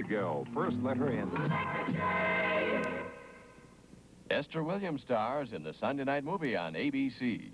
big L, first letter N. Esther Williams stars in the Sunday night movie on ABC.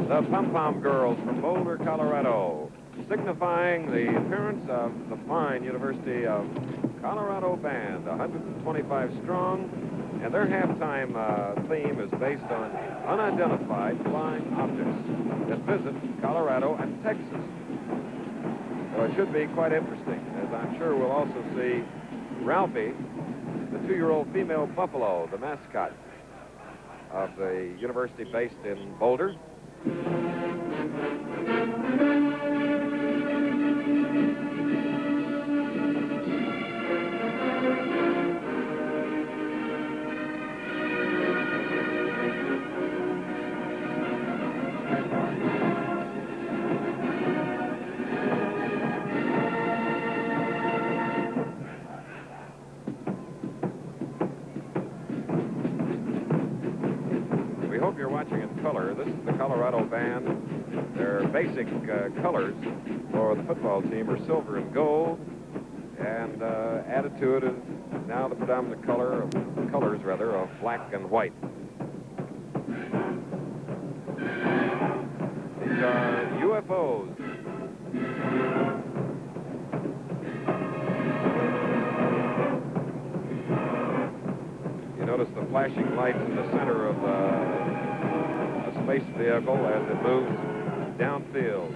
The Pom Pom Girls from Boulder, Colorado, signifying the appearance of the fine University of Colorado band, 125 strong, and their halftime theme is based on unidentified flying objects that visit Colorado and Texas. So it should be quite interesting, as I'm sure we'll also see Ralphie, the 2-year-old female buffalo, the mascot of the university based in Boulder. We hope you're watching in color. This is the Colorado band. Their basic colors for the football team are silver and gold, and added to it is now the predominant colors of black and white. These are UFOs. You notice the flashing lights in the center of a space vehicle as it moves downfield.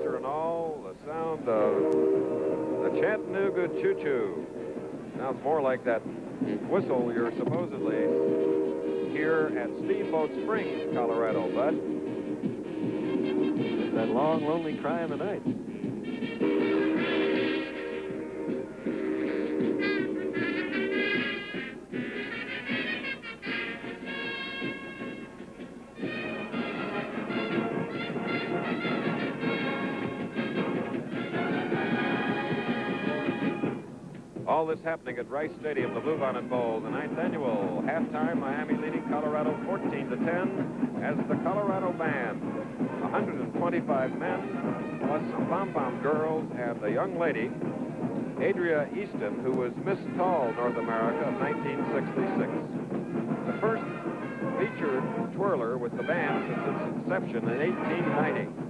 And all, the sound of the Chattanooga choo-choo. Sounds more like that whistle you're supposedly here at Steamboat Springs, Colorado, Bud. It's that long, lonely cry in the night. All this happening at Rice Stadium, the Bluebonnet Bowl, the 9th annual. Halftime, Miami leading Colorado 14-10 as the Colorado band. 125 men, plus some pom-pom girls and the young lady, Adria Easton, who was Miss Tall North America of 1966. The first featured twirler with the band since its inception in 1890.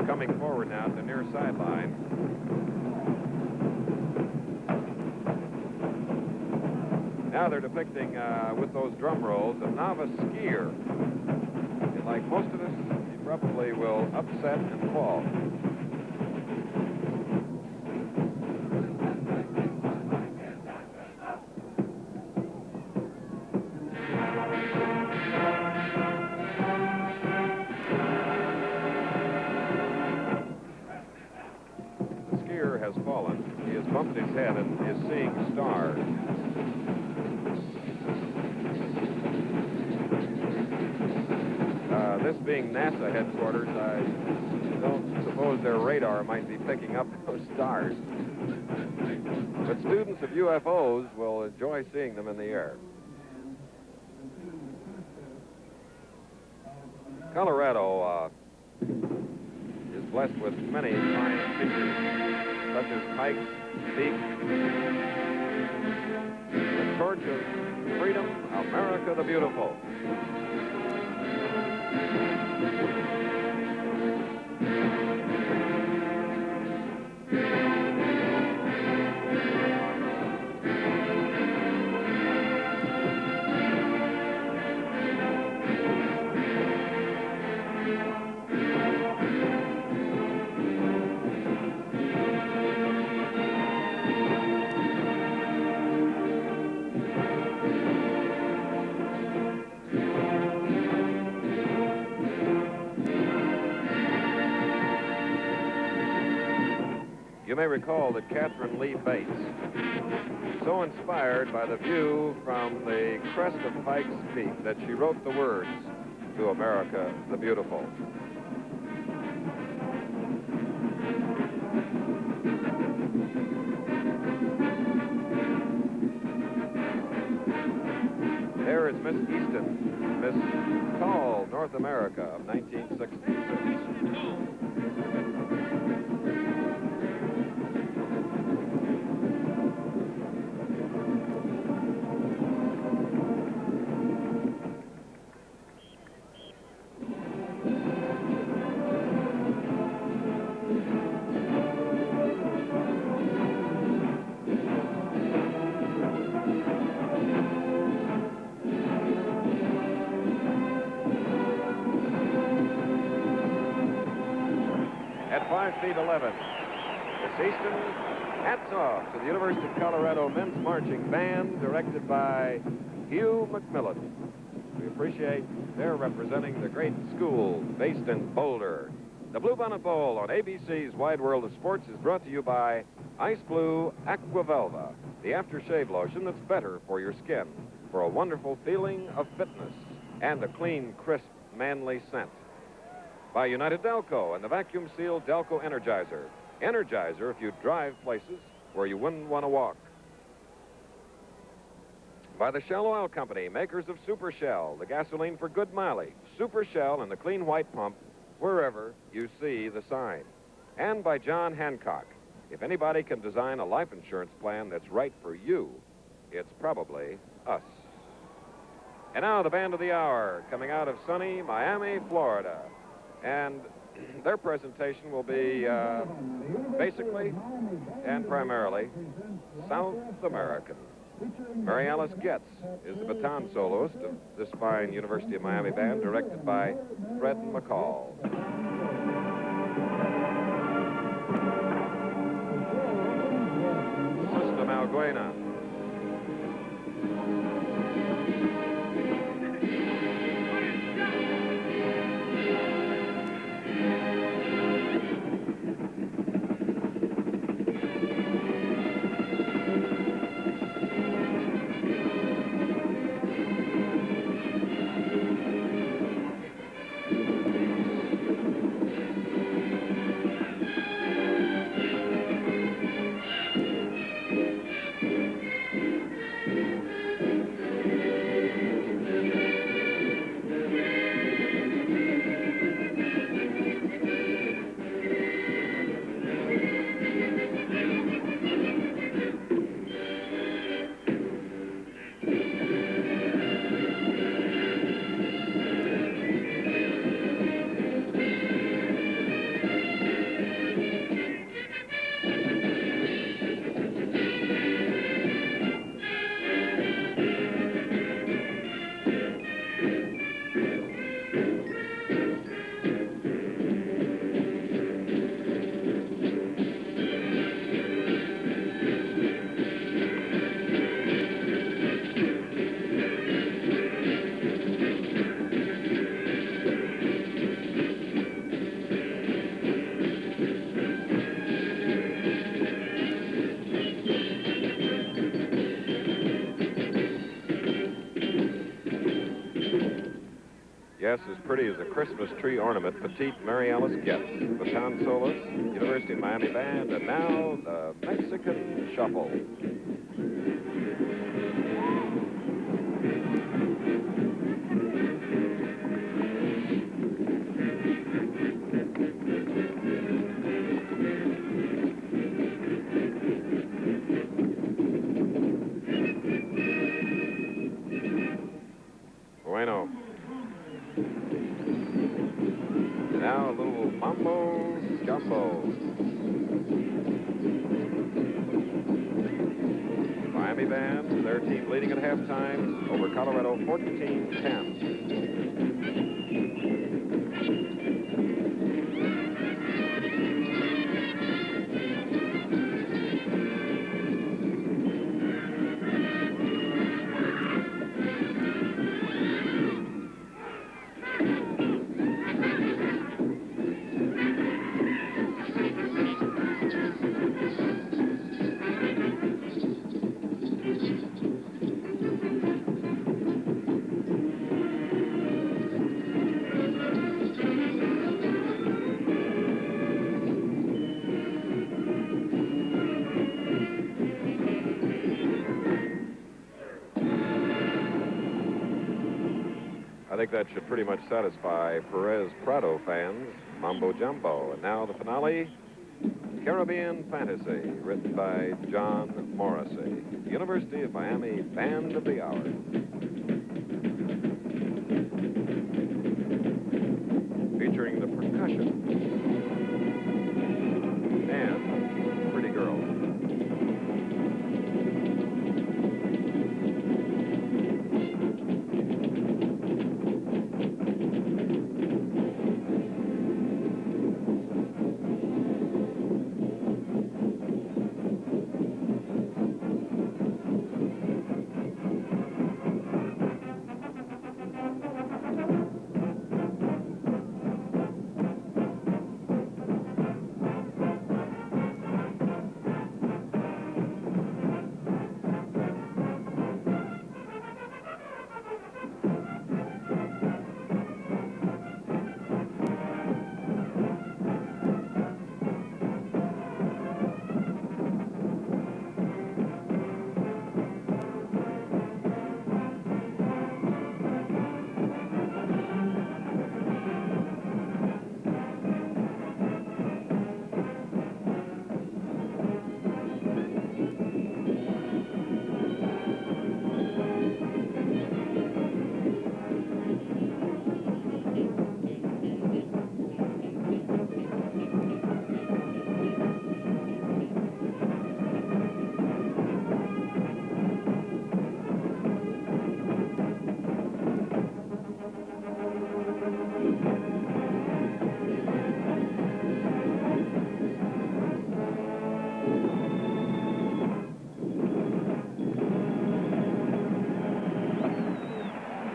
Coming forward now at the near sideline. Now they're depicting, with those drum rolls, a novice skier. And like most of us, he probably will upset and fall. tear has fallen. He has bumped his head and is seeing stars. This being NASA headquarters, I don't suppose their radar might be picking up those stars. But students of UFOs will enjoy seeing them in the air. Colorado is blessed with many fine features, such as Pikes Peak, the torch of freedom, America the Beautiful. You may recall that Catherine Lee Bates, so inspired by the view from the crest of Pikes Peak that she wrote the words to America the Beautiful. There is Miss Easton, Miss Tall North America of 1966. At 5 feet 11, Miss Easton, hats off to the University of Colorado Men's Marching Band, directed by Hugh McMillan. We appreciate their representing the great school based in Boulder. The Bluebonnet Bowl on ABC's Wide World of Sports is brought to you by Ice Blue Aquavelva, the aftershave lotion that's better for your skin, for a wonderful feeling of fitness and a clean, crisp, manly scent. By United Delco and the vacuum-sealed Delco Energizer. Energizer if you drive places where you wouldn't want to walk. By the Shell Oil Company, makers of Super Shell, the gasoline for good mileage. Super Shell and the clean white pump wherever you see the sign. And by John Hancock. If anybody can design a life insurance plan that's right for you, it's probably us. And now the band of the hour, coming out of sunny Miami, Florida. And their presentation will be basically and primarily South American. Mary Alice Getz is the baton soloist of this fine University of Miami band, directed by Fred McCall. Sister Malguena. dress as pretty as a Christmas tree ornament, petite Mary Alice gets. Baton soloist, University of Miami Band, and now the Mexican Shuffle. Bueno. Now a little mambo jumbo. Miami Band, their team leading at halftime over Colorado 14-10. I think that should pretty much satisfy Perez Prado fans. Mambo Jumbo. And now the finale, Caribbean Fantasy, written by John Morrissey. University of Miami Band of the Hour. Featuring the percussion and pretty girls.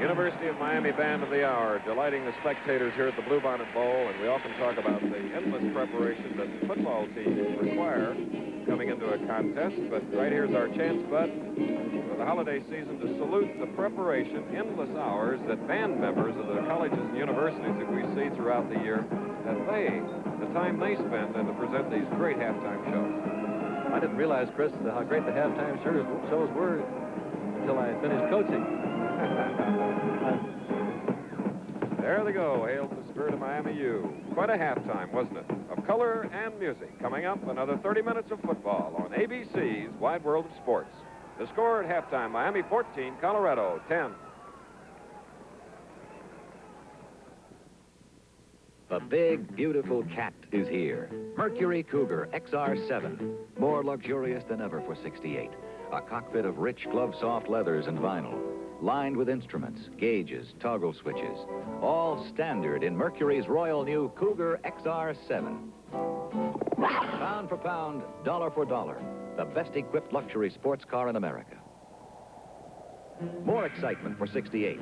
University of Miami Band of the Hour, delighting the spectators here at the Bluebonnet Bowl, and we often talk about the endless preparation that football teams require coming into a contest, but right here's our chance, Bud, for the holiday season to salute the preparation, endless hours that band members of the colleges and universities that we see throughout the year, the time they spend and to present these great halftime shows. I didn't realize, Chris, how great the halftime shows were until I finished coaching. There they go. Hail to the spirit of Miami U. Quite a halftime, wasn't it? Of color and music. Coming up, another 30 minutes of football on ABC's Wide World of Sports. The score at halftime, Miami 14, Colorado 10. The big, beautiful cat is here. Mercury Cougar XR7. More luxurious than ever for 68. A cockpit of rich glove-soft leathers and vinyl. Lined with instruments, gauges, toggle switches. All standard in Mercury's royal new Cougar XR7. Pound for pound, dollar for dollar. The best equipped luxury sports car in America. More excitement for 68.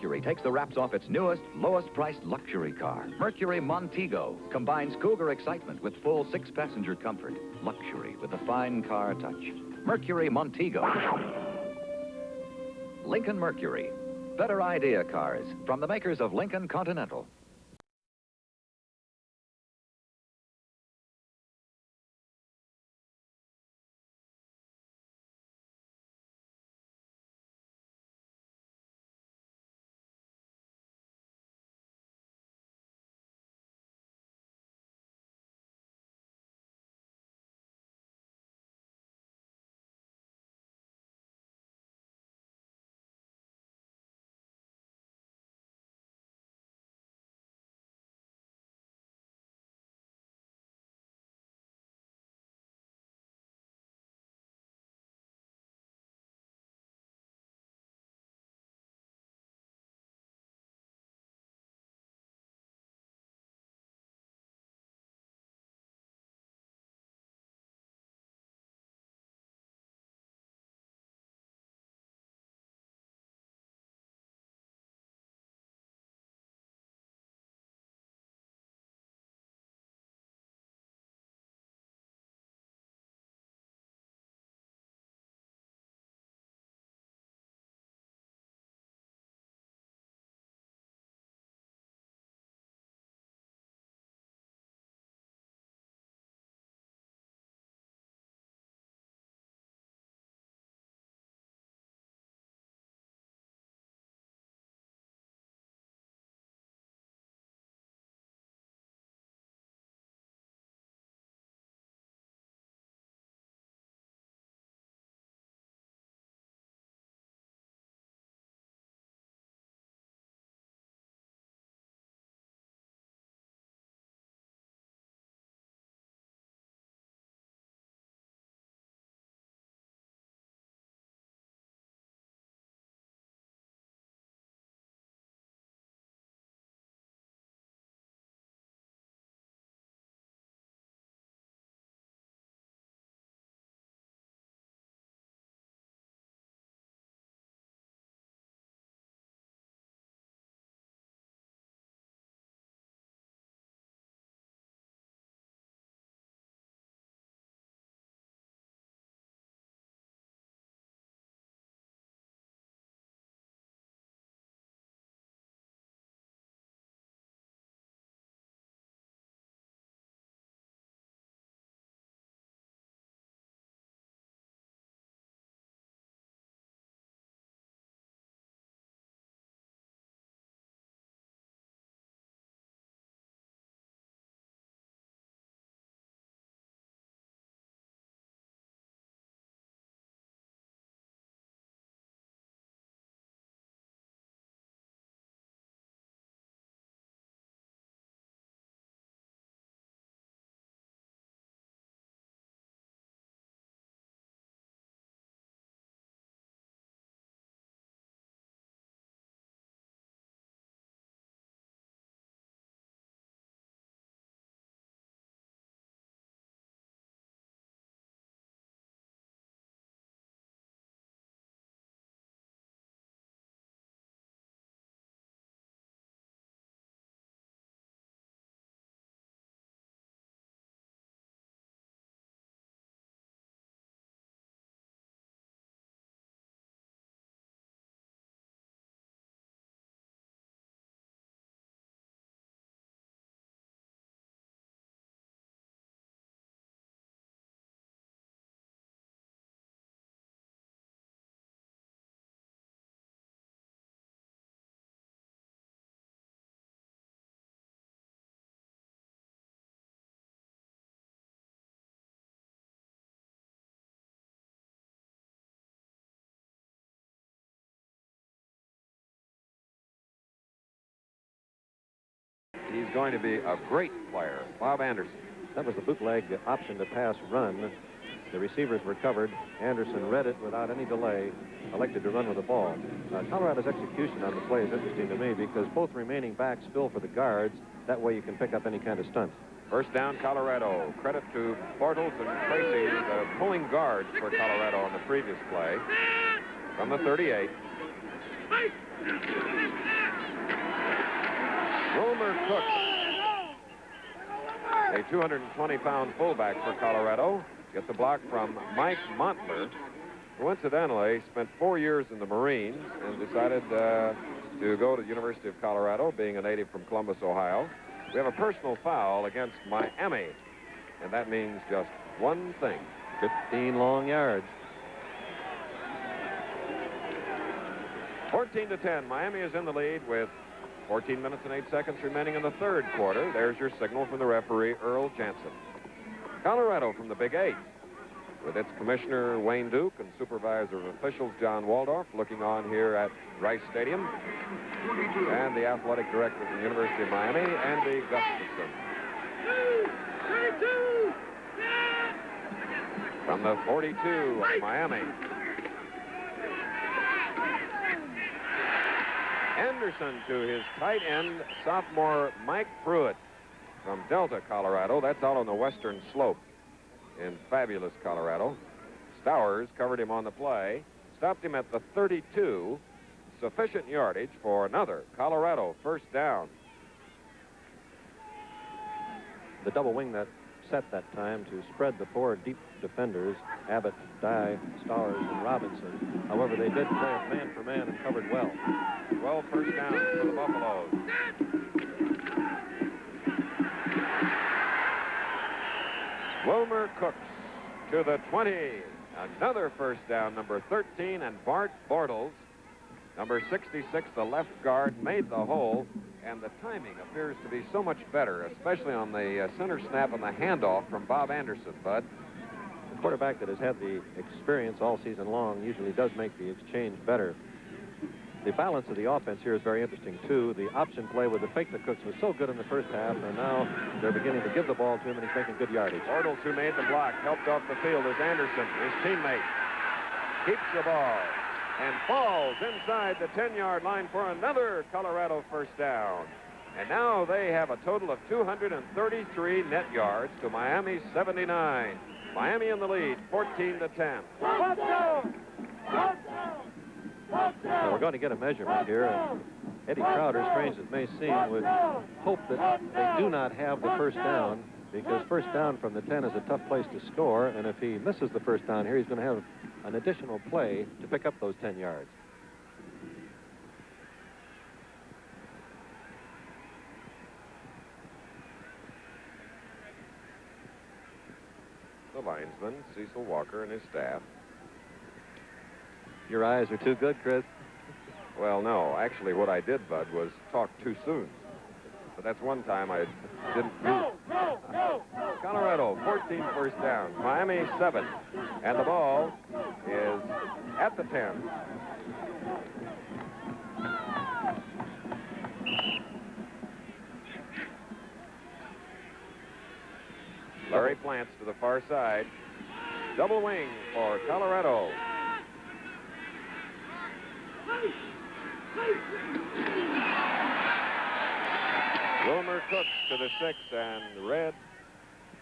Mercury takes the wraps off its newest, lowest-priced luxury car. Mercury Montego combines Cougar excitement with full 6-passenger comfort. Luxury with a fine car touch. Mercury Montego. Lincoln Mercury. Better idea cars from the makers of Lincoln Continental. He's going to be a great player, Bob Anderson. That was the bootleg option to pass run. The receivers were covered. Anderson read it without any delay, elected to run with the ball. Colorado's execution on the play is interesting to me because both remaining backs fill for the guards. That way you can pick up any kind of stunt. First down, Colorado. Credit to Bortles and Tracy, the pulling guards for Colorado on the previous play. From the 38. Wilmer Cooks, a 220-pound fullback for Colorado, gets a block from Mike Montler, who incidentally spent 4 years in the Marines and decided to go to the University of Colorado, being a native from Columbus, Ohio. We have a personal foul against Miami, and that means just one thing. 15 long yards. 14-10, Miami is in the lead with 14 minutes and 8 seconds remaining in the third quarter. There's your signal from the referee, Earl Jansen. Colorado from the Big Eight, with its commissioner, Wayne Duke, and supervisor of officials, John Waldorf, looking on here at Rice Stadium, and the athletic director of the University of Miami, Andy Gustafson. From the 42 of Miami, Anderson to his tight end, sophomore Mike Pruitt from Delta, Colorado. That's out on the western slope in fabulous Colorado. Stowers covered him on the play, stopped him at the 32, sufficient yardage for another Colorado first down. The double wing that set that time to spread the four deep defenders, Abbott, Dye, Stowers, and Robinson. However, they did play it man for man and covered well. 12 first downs for the Buffaloes. Wilmer Cooks to the 20. Another first down, number 13, and Bart Bortles, number 66, the left guard, made the hole, and the timing appears to be so much better, especially on the center snap and the handoff from Bob Anderson, Bud. The quarterback that has had the experience all season long usually does make the exchange better. The balance of the offense here is very interesting, too. The option play with the fake to Cooks was so good in the first half, and now they're beginning to give the ball to him, and he's making good yardage. Bortles, who made the block, helped off the field as Anderson, his teammate, keeps the ball and falls inside the 10-yard line for another Colorado first down. And now they have a total of 233 net yards to Miami's 79. Miami in the lead, 14-10. Now we're going to get a measurement here. And Eddie Crowder, strange as it may seem, would hope that they do not have the first down, because first down from the 10 is a tough place to score, and if he misses the first down here, he's going to have an additional play to pick up those 10 yards. The linesman, Cecil Walker, and his staff. Your eyes are too good, Chris. Well, no. Actually, what I did, Bud, was talk too soon. But that's one time I didn't do. Colorado, 14 first downs. Miami, 7. And the ball is at the 10. Larry Plants to the far side. Double wing for Colorado. Wilmer Cooks to the 6, and red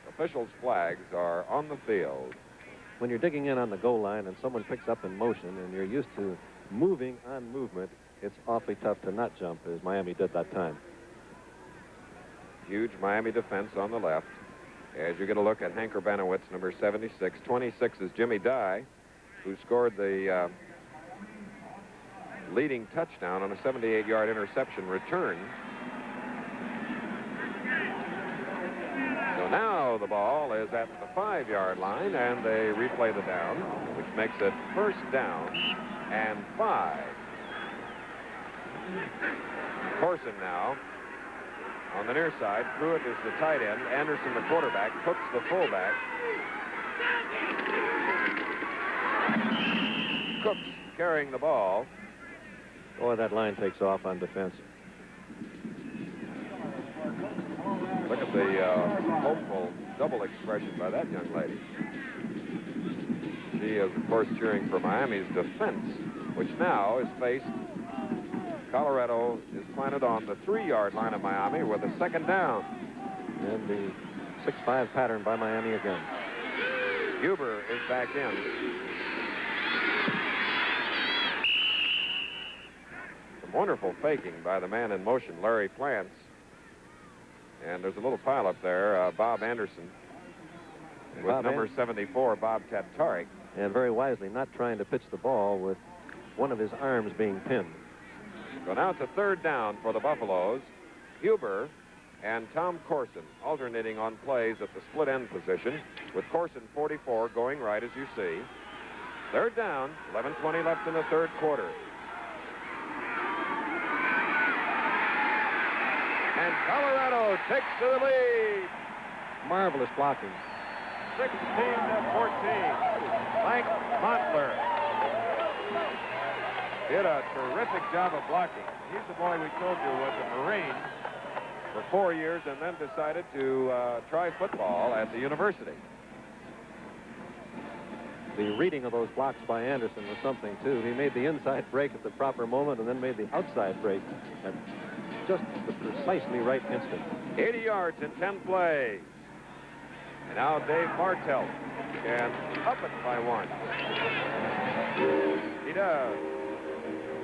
officials' flags are on the field. When you're digging in on the goal line and someone picks up in motion and you're used to moving on movement, it's awfully tough to not jump, as Miami did that time. Huge Miami defense on the left. As you get a look at Hank Urbanowitz, number 76. 26 is Jimmy Dye, who scored the leading touchdown on a 78-yard interception return. So now the ball is at the 5-yard line, and they replay the down, which makes it first down and 5. Corson now on the near side. Pruitt is the tight end. Anderson the quarterback. Cooks the fullback. Cooks carrying the ball. Boy, that line takes off on defense. Look at the hopeful double expression by that young lady. She is, of course, cheering for Miami's defense, which now is faced. Colorado is planted on the 3-yard line of Miami with a second down. And the 6-5 pattern by Miami again. Huber is back in. Some wonderful faking by the man in motion, Larry Plants. And there's a little pile up there. Bob Anderson with number 74, Bob Tatarek. And very wisely not trying to pitch the ball with one of his arms being pinned. So now it's a third down for the Buffaloes. Huber and Tom Corson alternating on plays at the split end position, with Corson 44 going right, as you see. Third down, 11:20 left in the third quarter. And Colorado takes to the lead. Marvelous blocking. 16-14. Mike Montler did a terrific job of blocking. He's the boy we told you was a Marine for 4 years and then decided to try football at the university. The reading of those blocks by Anderson was something, too. He made the inside break at the proper moment and then made the outside break at just the precisely right instant. 80 yards in 10 plays. And now Dave Bartelt can up it by 1. He does.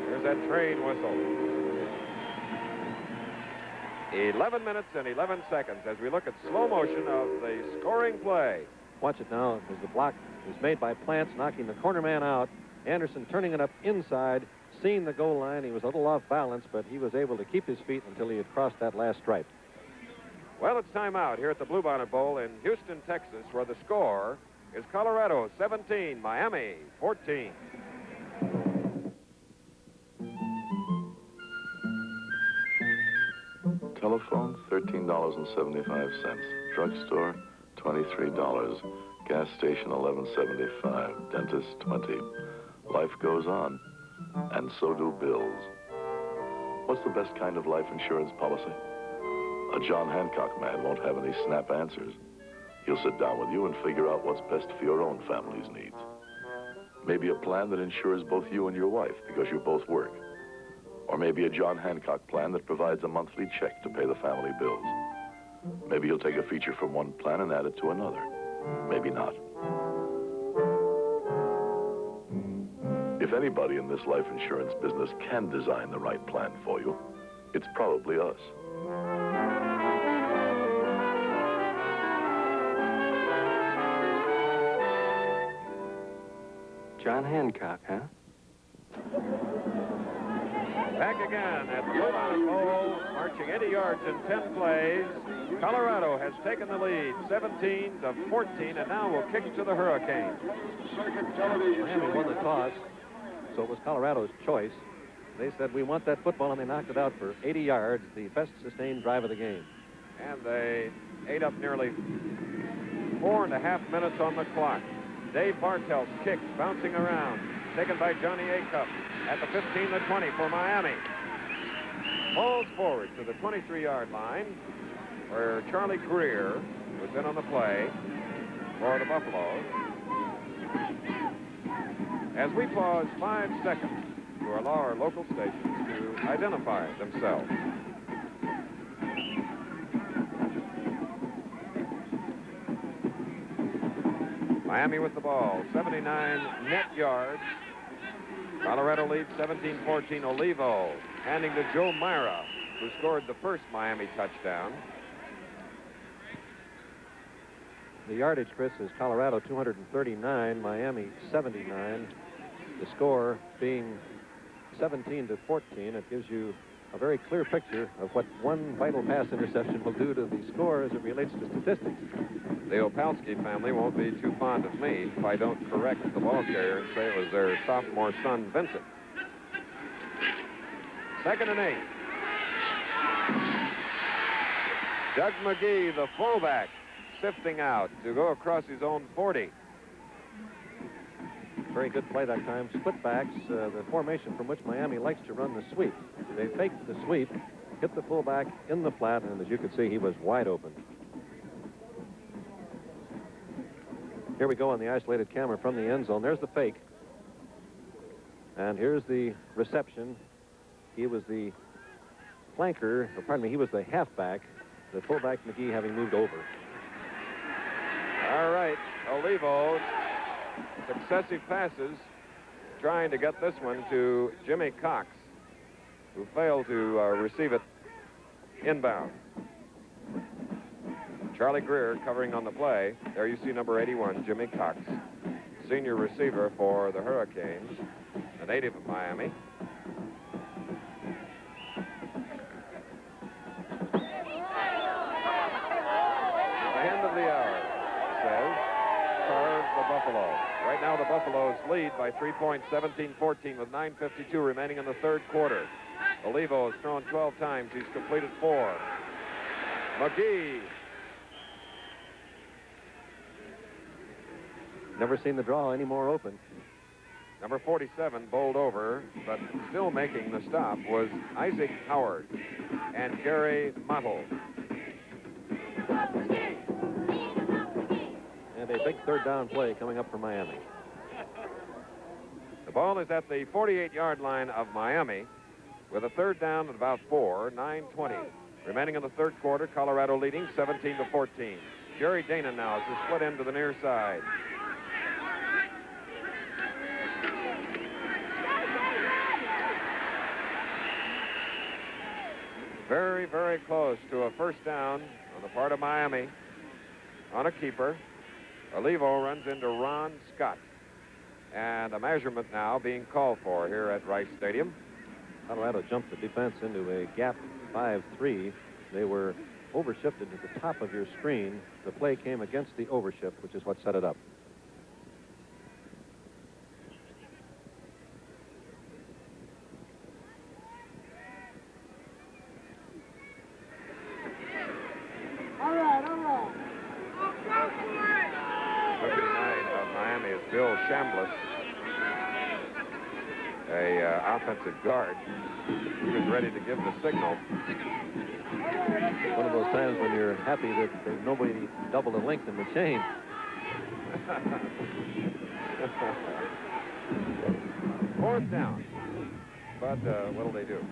There's that train whistle. 11 minutes and 11 seconds as we look at slow motion of the scoring play. Watch it now as the block is made by Plants, knocking the corner man out. Anderson turning it up inside, seeing the goal line. He was a little off balance, but he was able to keep his feet until he had crossed that last stripe. Well, it's time out here at the Bluebonnet Bowl in Houston, Texas, where the score is Colorado 17, Miami 14. Telephone, $13.75. Drugstore, $23. Gas station, $11.75. Dentist, $20. Life goes on, and so do bills. What's the best kind of life insurance policy? A John Hancock man won't have any snap answers. He'll sit down with you and figure out what's best for your own family's needs. Maybe a plan that insures both you and your wife because you both work. Or maybe a John Hancock plan that provides a monthly check to pay the family bills. Maybe you'll take a feature from one plan and add it to another. Maybe not. If anybody in this life insurance business can design the right plan for you, it's probably us. John Hancock, huh? Back again at the Bluebonnet Bowl, marching 80 yards in 10 plays. Colorado has taken the lead, 17-14, and now will kick to the Hurricanes. Miami won the toss, so it was Colorado's choice. They said, we want that football, and they knocked it out for 80 yards, the best sustained drive of the game. And they ate up nearly 4.5 minutes on the clock. Dave Bartel's kick bouncing around, taken by Johnny Acup at the 15, the 20 for Miami. Falls forward to the 23-yard line, where Charlie Greer was in on the play for the Buffaloes. As we pause 5 seconds to allow our local stations to identify themselves. Miami with the ball, 79 net yards. Colorado leads 17-14. Olivo handing to Joe Myra, who scored the first Miami touchdown. The yardage, Chris, is Colorado 239, Miami 79. The score being 17-14. It gives you a very clear picture of what one vital pass interception will do to the score as it relates to statistics. The Opalski family won't be too fond of me if I don't correct the ball carrier and say it was their sophomore son, Vincent. 2nd and 8. Doug McGee, the fullback, sifting out to go across his own 40. Very good play that time. Split backs, the formation from which Miami likes to run the sweep. They faked the sweep, hit the fullback in the flat, and as you could see, he was wide open. Here we go on the isolated camera from the end zone. There's the fake. And here's the reception. He was the flanker, or pardon me, he was the halfback, the fullback McGee having moved over. All right, Olivo, successive passes, trying to get this one to Jimmy Cox, who failed to receive it inbound. Charlie Greer covering on the play. There you see number 81, Jimmy Cox, senior receiver for the Hurricanes, a native of Miami. The end of the hour, says Carve the Buffalo. Right now the Buffaloes lead by 3 points, 17-14 with 9:52 remaining in the third quarter. Olivo has thrown 12 times. He's completed 4. McGee. Never seen the draw any more open. Number 47 bowled over, but still making the stop was Isaac Howard and Gary Mottle. And a big third down play coming up for Miami. The ball is at the 48-yard line of Miami with a third down at about 4, 9:20. Remaining in the third quarter, Colorado leading 17-14. Jerry Dana now is the split end to the near side. Very, very close to a first down on the part of Miami on a keeper. Olivo runs into Ron Scott. And a measurement now being called for here at Rice Stadium. Colorado jumped the defense into a gap 5-3. They were overshifted to the top of your screen. The play came against the overshift, which is what set it up. Offensive guard. He was ready to give the signal. One of those times when you're happy that there's nobody double the length in the chain. Fourth down. But what'll they do?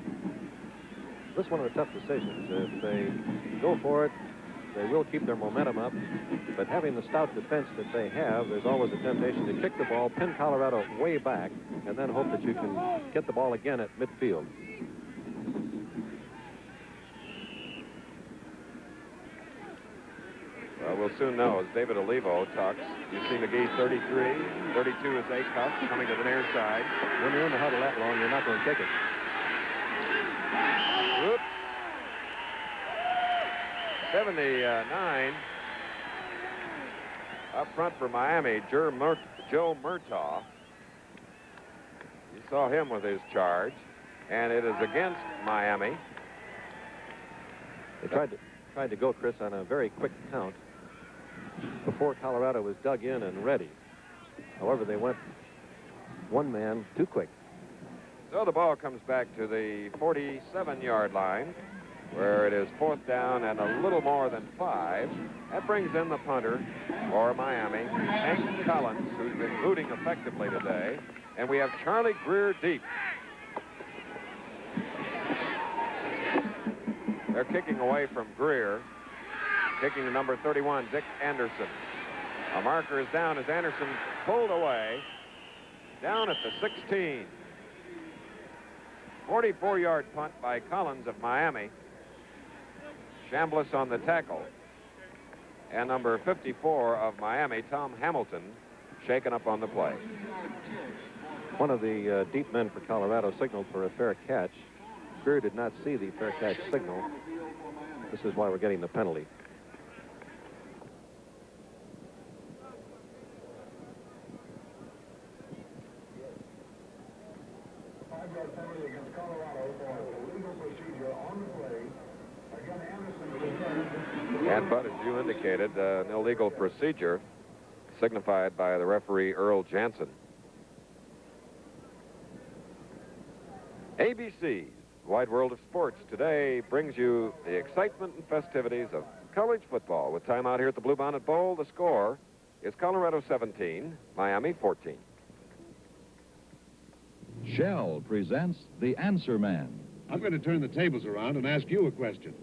This is one of the tough decisions. If they go for it, they will keep their momentum up. But having the stout defense that they have, there's always a temptation to kick the ball, pin Colorado way back, and then hope that you can get the ball again at midfield. Well, we'll soon know as David Olivo talks. You see McGee 33, 32 is Acuff coming to the near side. When you're in the huddle that long, you're not going to kick it. Whoops. 79. Up front for Miami, Joe Murtaugh. You saw him with his charge, and it is against Miami. They tried to go, Chris, on a very quick count before Colorado was dug in and ready. However, they went one man too quick. So the ball comes back to the 47-yard line, where it is fourth down and a little more than 5. That brings in the punter for Miami, Hank Collins, who's been booting effectively today. And we have Charlie Greer deep. They're kicking away from Greer. Kicking to number 31, Dick Anderson. A marker is down as Anderson pulled away. Down at the 16. 44-yard punt by Collins of Miami. Chambliss on the tackle. And number 54 of Miami, Tom Hamilton, shaken up on the play. One of the deep men for Colorado signaled for a fair catch. Greer did not see the fair catch signal. This is why we're getting the penalty. And, but as you indicated, an illegal procedure signified by the referee Earl Jansen. ABC, Wide World of Sports, today brings you the excitement and festivities of college football. With time out here at the Bluebonnet Bowl, the score is Colorado 17, Miami 14. Shell presents The Answer Man. I'm going to turn the tables around and ask you a question.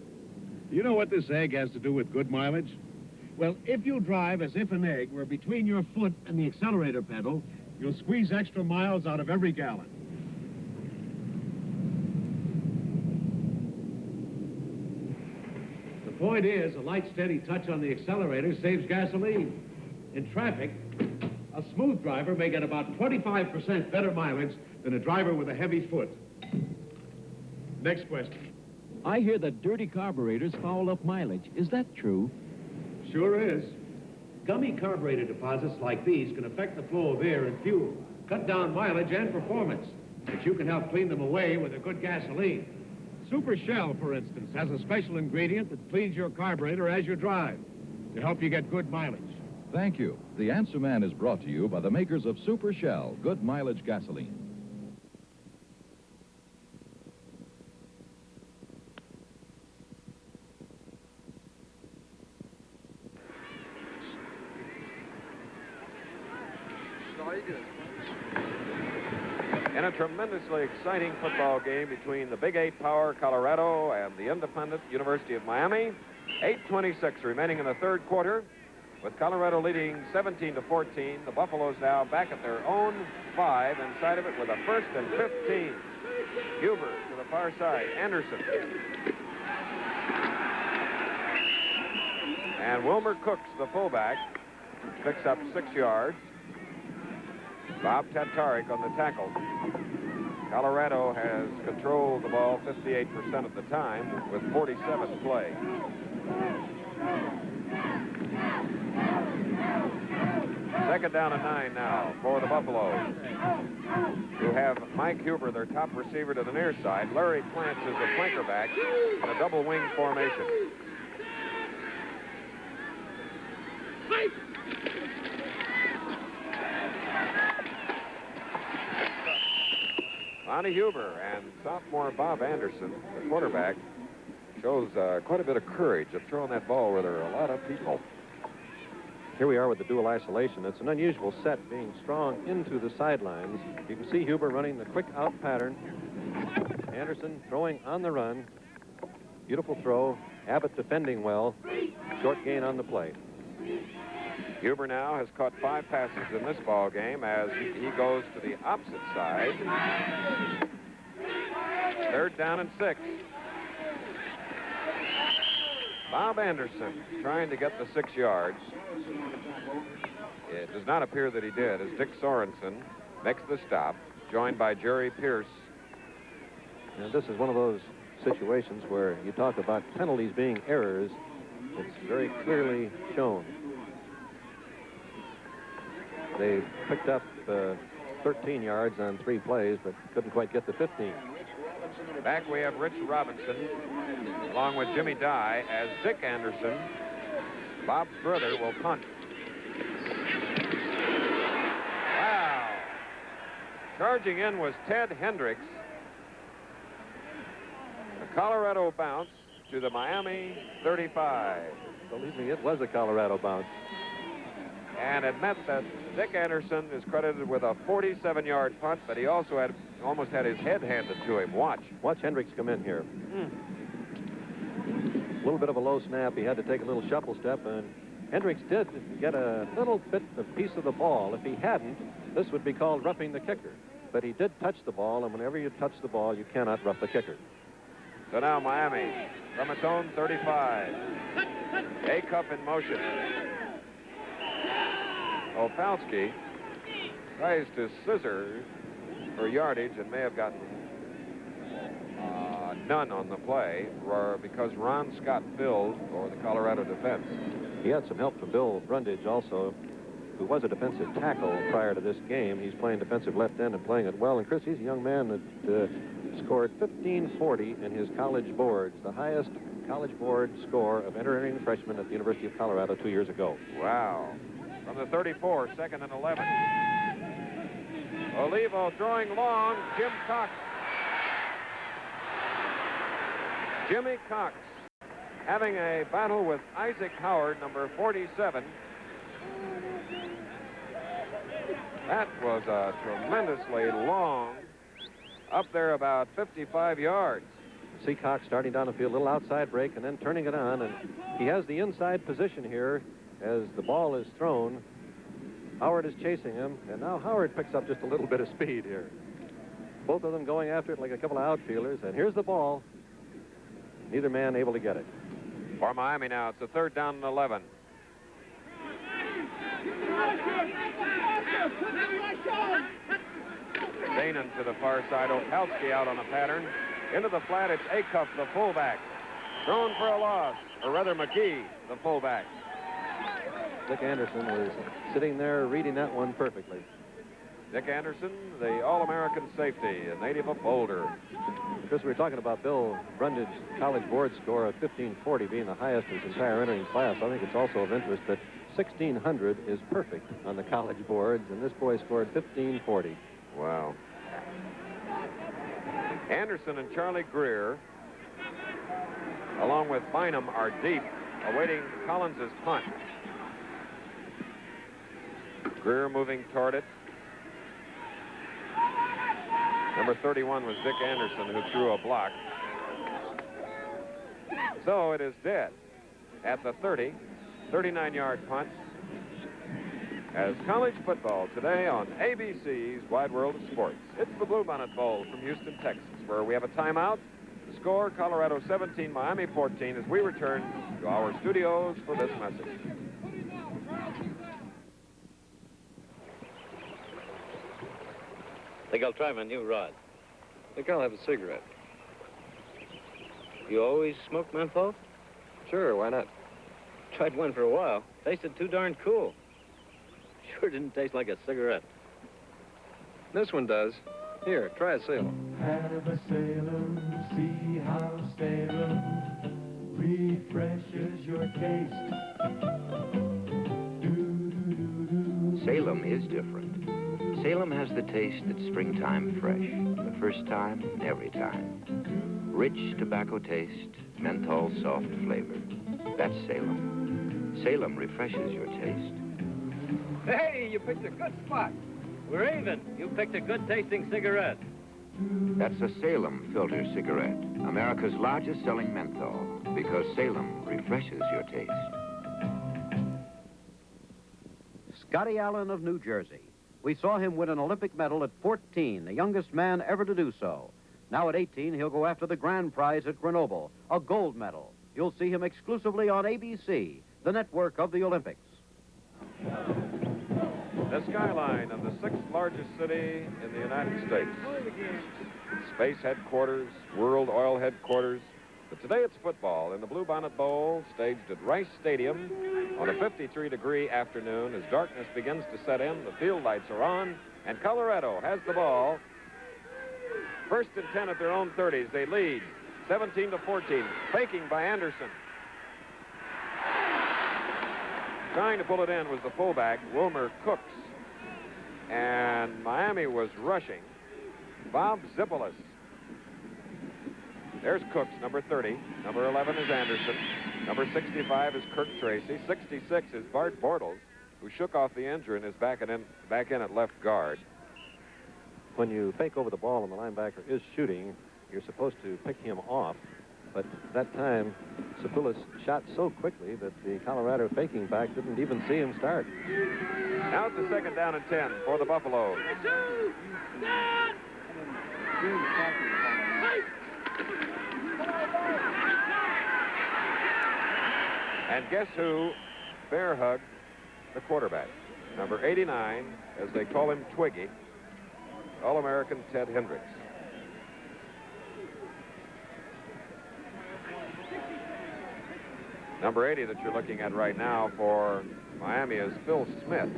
Do you know what this egg has to do with good mileage? Well, if you drive as if an egg were between your foot and the accelerator pedal, you'll squeeze extra miles out of every gallon. The point is, a light, steady touch on the accelerator saves gasoline. In traffic, a smooth driver may get about 25% better mileage than a driver with a heavy foot. Next question. I hear that dirty carburetors foul up mileage. Is that true? Sure is. Gummy carburetor deposits like these can affect the flow of air and fuel, cut down mileage and performance. But you can help clean them away with a good gasoline. Super Shell, for instance, has a special ingredient that cleans your carburetor as you drive to help you get good mileage. Thank you. The Answer Man is brought to you by the makers of Super Shell, good mileage gasoline. In a tremendously exciting football game between the Big 8 power Colorado and the independent University of Miami, 8:26 remaining in the third quarter. With Colorado leading 17-14, the Buffaloes now back at their own 5 inside of it with a 1st and 15. Huber to the far side. Anderson. And Wilmer Cooks, the fullback, picks up 6 yards. Bob Tatarik on the tackle. Colorado has controlled the ball 58% of the time with 47 play. Second down and 9 now for the Buffaloes, who have Mike Huber, their top receiver, to the near side. Larry Plants is the flanker back in a double wing formation. Lonnie Huber and sophomore Bob Anderson, the quarterback, shows quite a bit of courage of throwing that ball where there are a lot of people. Here we are with the dual isolation. It's an unusual set, being strong into the sidelines. You can see Huber running the quick out pattern. Anderson throwing on the run. Beautiful throw. Abbott defending well. Short gain on the play. Huber now has caught 5 passes in this ball game as he goes to the opposite side. Third down and 6. Bob Anderson trying to get the 6 yards. It does not appear that he did, as Dick Sorensen makes the stop, joined by Jerry Pierce. And this is one of those situations where you talk about penalties being errors. It's very clearly shown. They picked up 13 yards on 3 plays, but couldn't quite get the 15. Back we have Rich Robinson, along with Jimmy Dye, as Dick Anderson, Bob's brother, will punt. Wow. Charging in was Ted Hendricks. A Colorado bounce to the Miami 35. Believe me, it was a Colorado bounce. And admit that Dick Anderson is credited with a 47-yard punt, but he also almost had his head handed to him. Watch Hendricks come in here. A little bit of a low snap. He had to take a little shuffle step, and Hendricks did get a little bit of piece of the ball. If he hadn't, this would be called roughing the kicker. But he did touch the ball, and whenever you touch the ball, you cannot rough the kicker. So now Miami from its own 35. A-Cup in motion. Opalski tries to scissor for yardage and may have gotten none on the play because Ron Scott filled for the Colorado defense. He had some help from Bill Brundage also, who was a defensive tackle prior to this game. He's playing defensive left end and playing it well. And Chris, he's a young man that scored 1540 in his college boards, the highest college board score of entering freshman at the University of Colorado 2 years ago. Wow. From the 34, second and 11. Olivo throwing long. Jim Cox. Jimmy Cox having a battle with Isaac Howard, number 47. That was a tremendously long, up there about 55 yards. See Cox starting down the field, a little outside break, and then turning it on, and he has the inside position here as the ball is thrown. Howard is chasing him, and now Howard picks up just a little bit of speed here. Both of them going after it like a couple of outfielders, and here's the ball. Neither man able to get it. For Miami now, it's a 3rd down and 11. Danon to the far side. Opalski out on a pattern. Into the flat, it's Acuff, the fullback. Thrown for a loss, or rather McGee, the fullback. Dick Anderson was sitting there reading that one perfectly. Dick Anderson, the All-American safety, a native of Boulder. Chris, we were talking about Bill Brundage's college board score of 1540 being the highest in his entire entering class. I think it's also of interest that 1600 is perfect on the college boards, and this boy scored 1540. Wow. Anderson and Charlie Greer, along with Bynum, are deep, awaiting Collins's punt. Greer moving toward it. Number 31 was Dick Anderson, who threw a block. So it is dead at the 30, 39-yard punt. As college football today on ABC's Wide World of Sports. It's the Bluebonnet Bowl from Houston, Texas, where we have a timeout. The score, Colorado 17, Miami 14, as we return to our studios for this message. Think I'll try my new rod. Think I'll have a cigarette. You always smoke menthol? Sure, why not? Tried one for a while. Tasted too darn cool. Sure didn't taste like a cigarette. This one does. Here, try a Salem. Have a Salem, see how Salem refreshes your taste. Salem is different. Salem has the taste that's springtime fresh, the first time, every time. Rich tobacco taste, menthol soft flavor. That's Salem. Salem refreshes your taste. Hey, you picked a good spot. We're even. You picked a good-tasting cigarette. That's a Salem filter cigarette, America's largest selling menthol, because Salem refreshes your taste. Scotty Allen of New Jersey. We saw him win an Olympic medal at 14, the youngest man ever to do so. Now at 18, he'll go after the grand prize at Grenoble, a gold medal. You'll see him exclusively on ABC, the network of the Olympics. The skyline of the 6th largest city in the United States. Space headquarters, world oil headquarters. But today it's football in the Bluebonnet Bowl, staged at Rice Stadium on a 53-degree afternoon. As darkness begins to set in, the field lights are on, and Colorado has the ball. 1st and 10 at their own 30s. They lead 17-14. Faking by Anderson. Trying to pull it in was the fullback, Wilmer Cooks. And Miami was rushing. Bob Zippolis. There's Cooks, number 30. Number 11 is Anderson. Number 65 is Kirk Tracy. 66 is Bart Bortles, who shook off the injury and is back in at left guard. When you fake over the ball and the linebacker is shooting, you're supposed to pick him off. But that time, Zippolis shot so quickly that the Colorado faking back didn't even see him start. Now it's a 2nd down and 10 for the Buffaloes. And guess who bear hugged the quarterback? Number 89, as they call him, Twiggy, All-American Ted Hendricks. Number 80 that you're looking at right now for Miami is Phil Smith.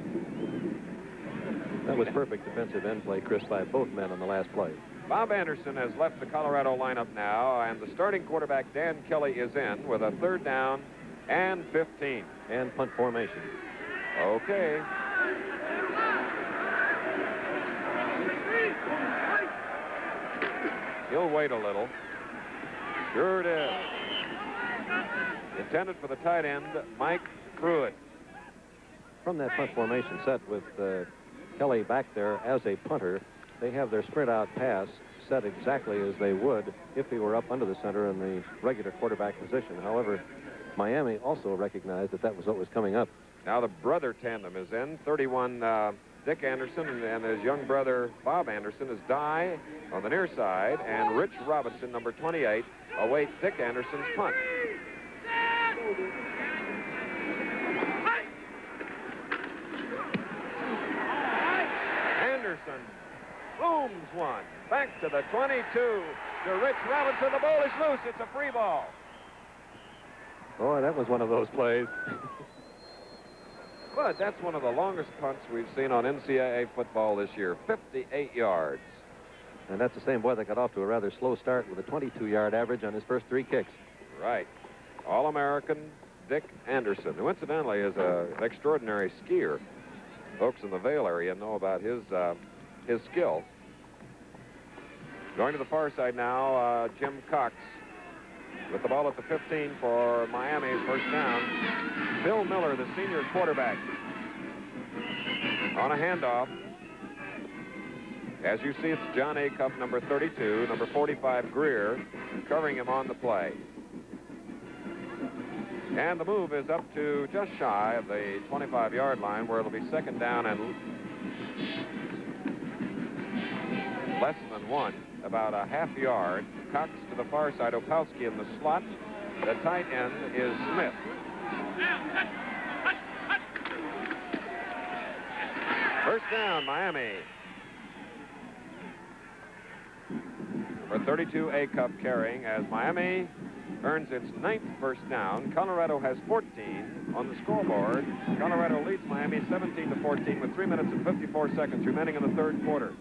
That was perfect defensive end play, Chris, by both men on the last play. Bob Anderson has left the Colorado lineup now, and the starting quarterback, Dan Kelly, is in with a 3rd down and 15. And punt formation. Okay. He'll wait a little. Sure it is. Intended for the tight end, Mike Pruitt. From that punt formation set with Kelly back there as a punter, they have their sprint out pass set exactly as they would if he were up under the center in the regular quarterback position. However, Miami also recognized that that was what was coming up. Now the brother tandem is in. 31, Dick Anderson, and his young brother, Bob Anderson, is Die on the near side, and Rich Robinson, number 28, awaits Dick Anderson's punt. booms one. Back to the 22. To Rich Robinson. The ball is loose. It's a free ball. Boy, that was one of those plays. But that's one of the longest punts we've seen on NCAA football this year, 58 yards. And that's the same boy that got off to a rather slow start with a 22-yard average on his first 3 kicks. Right. All-American Dick Anderson, who incidentally is an extraordinary skier. Folks in the Vail area know about his skill. Going to the far side now, Jim Cox with the ball at the 15 for Miami's first down. Bill Miller, the senior quarterback, on a handoff. As you see, it's John Acuff, number 32, number 45, Greer, covering him on the play. And the move is up to just shy of the 25-yard line, where it'll be second down and less than 1, about a half yard. Cox to the far side, Opalski in the slot. The tight end is Smith. First down, Miami. Number 32, Acuff carrying as Miami earns its 9th first down. Colorado has 14 on the scoreboard. Colorado leads Miami 17-14 with 3 minutes and 54 seconds remaining in the third quarter.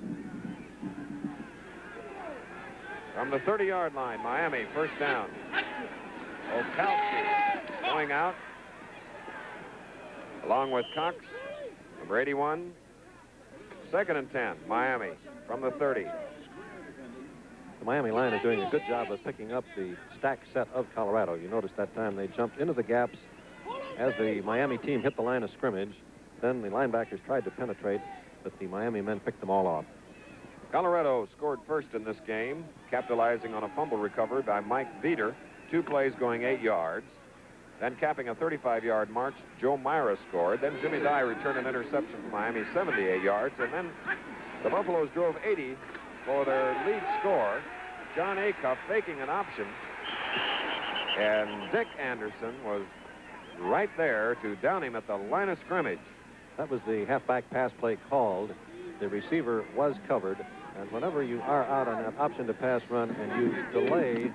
From the 30-yard line, Miami, first down. Opalski going out, along with Cox, number 81. Second and 10, Miami, from the 30. The Miami line is doing a good job of picking up the stack set of Colorado. You notice that time they jumped into the gaps as the Miami team hit the line of scrimmage. Then the linebackers tried to penetrate, but the Miami men picked them all off. Colorado scored first in this game, capitalizing on a fumble recovered by Mike Veeder. 2 plays going 8 yards. Then capping a 35-yard march, Joe Myra scored. Then Jimmy Dye returned an interception from Miami, 78 yards. And then the Buffaloes drove 80 for their lead score. John Acuff faking an option. And Dick Anderson was right there to down him at the line of scrimmage. That was the halfback pass play called. The receiver was covered. And whenever you are out on that option to pass run and you delay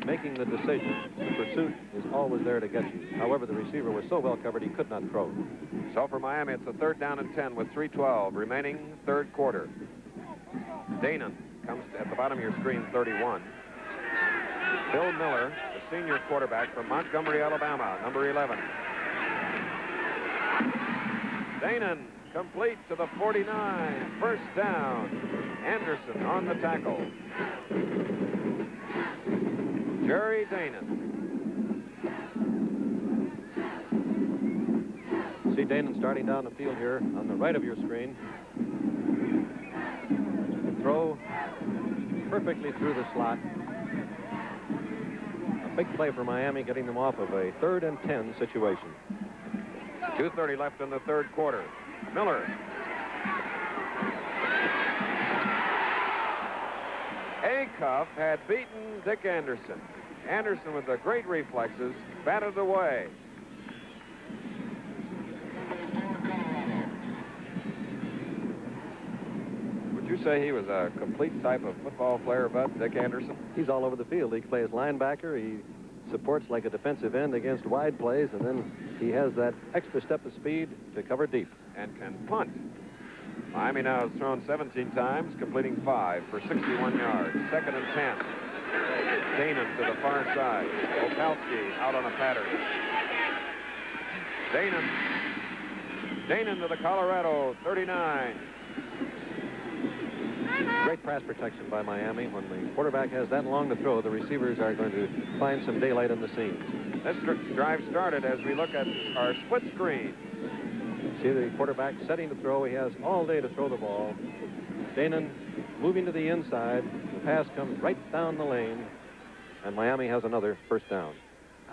making the decision, the pursuit is always there to get you. However, the receiver was so well covered he could not throw. So for Miami, it's a 3rd down and 10 with 3:12 remaining third quarter. Danon comes at the bottom of your screen, 31. Bill Miller, the senior quarterback from Montgomery, Alabama, number 11. Danon complete to the 49. First down. Anderson on the tackle. Jerry Danon. See Danon starting down the field here on the right of your screen. Throw perfectly through the slot. A big play for Miami, getting them off of a 3rd and 10 situation. 2:30 left in the third quarter. Miller. Acuff had beaten Dick Anderson. Anderson, with the great reflexes, batted away. Would you say he was a complete type of football player, Bud, Dick Anderson? He's all over the field. He plays linebacker. He supports like a defensive end against wide plays, and then he has that extra step of speed to cover deep. And can punt. Miami now has thrown 17 times, completing 5 for 61 yards. 2nd and 10. Danon to the far side. Opalski out on a pattern. Danon to the Colorado 39. Great pass protection by Miami. When the quarterback has that long to throw, the receivers are going to find some daylight in the scene. This drive started as we look at our split screen. See the quarterback setting to throw. He has all day to throw the ball. Danon moving to the inside. The pass comes right down the lane, and Miami has another first down.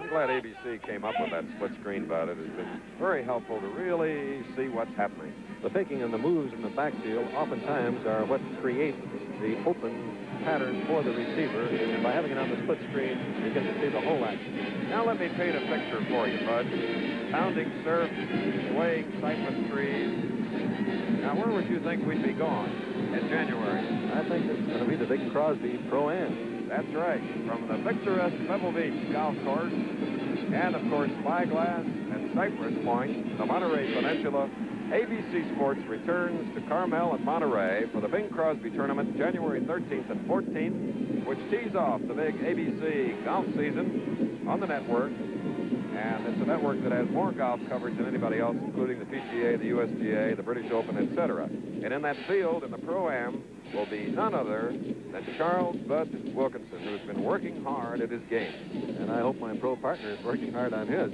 I'm glad ABC came up with that split screen, Bud. It has been very helpful to really see what's happening. The faking and the moves in the backfield oftentimes are what create the open pattern for the receiver, and by having it on the split screen, you get to see the whole action. Now let me paint a picture for you, Bud. Pounding surf, swaying cypress trees. Now where would you think we'd be going? in January. I think it's going to be the Bing Crosby Pro-Am. That's right. From the picturesque Pebble Beach Golf Course and, of course, Spyglass and Cypress Point, the Monterey Peninsula, ABC Sports returns to Carmel and Monterey for the Bing Crosby Tournament January 13th and 14th, which tees off the big ABC golf season on the network. And it's a network that has more golf coverage than anybody else, including the PGA, the USGA, the British Open, etc. And in that field, in the Pro-Am, will be none other than Charles Bud Wilkinson, who's been working hard at his game. And I hope my pro partner is working hard on his.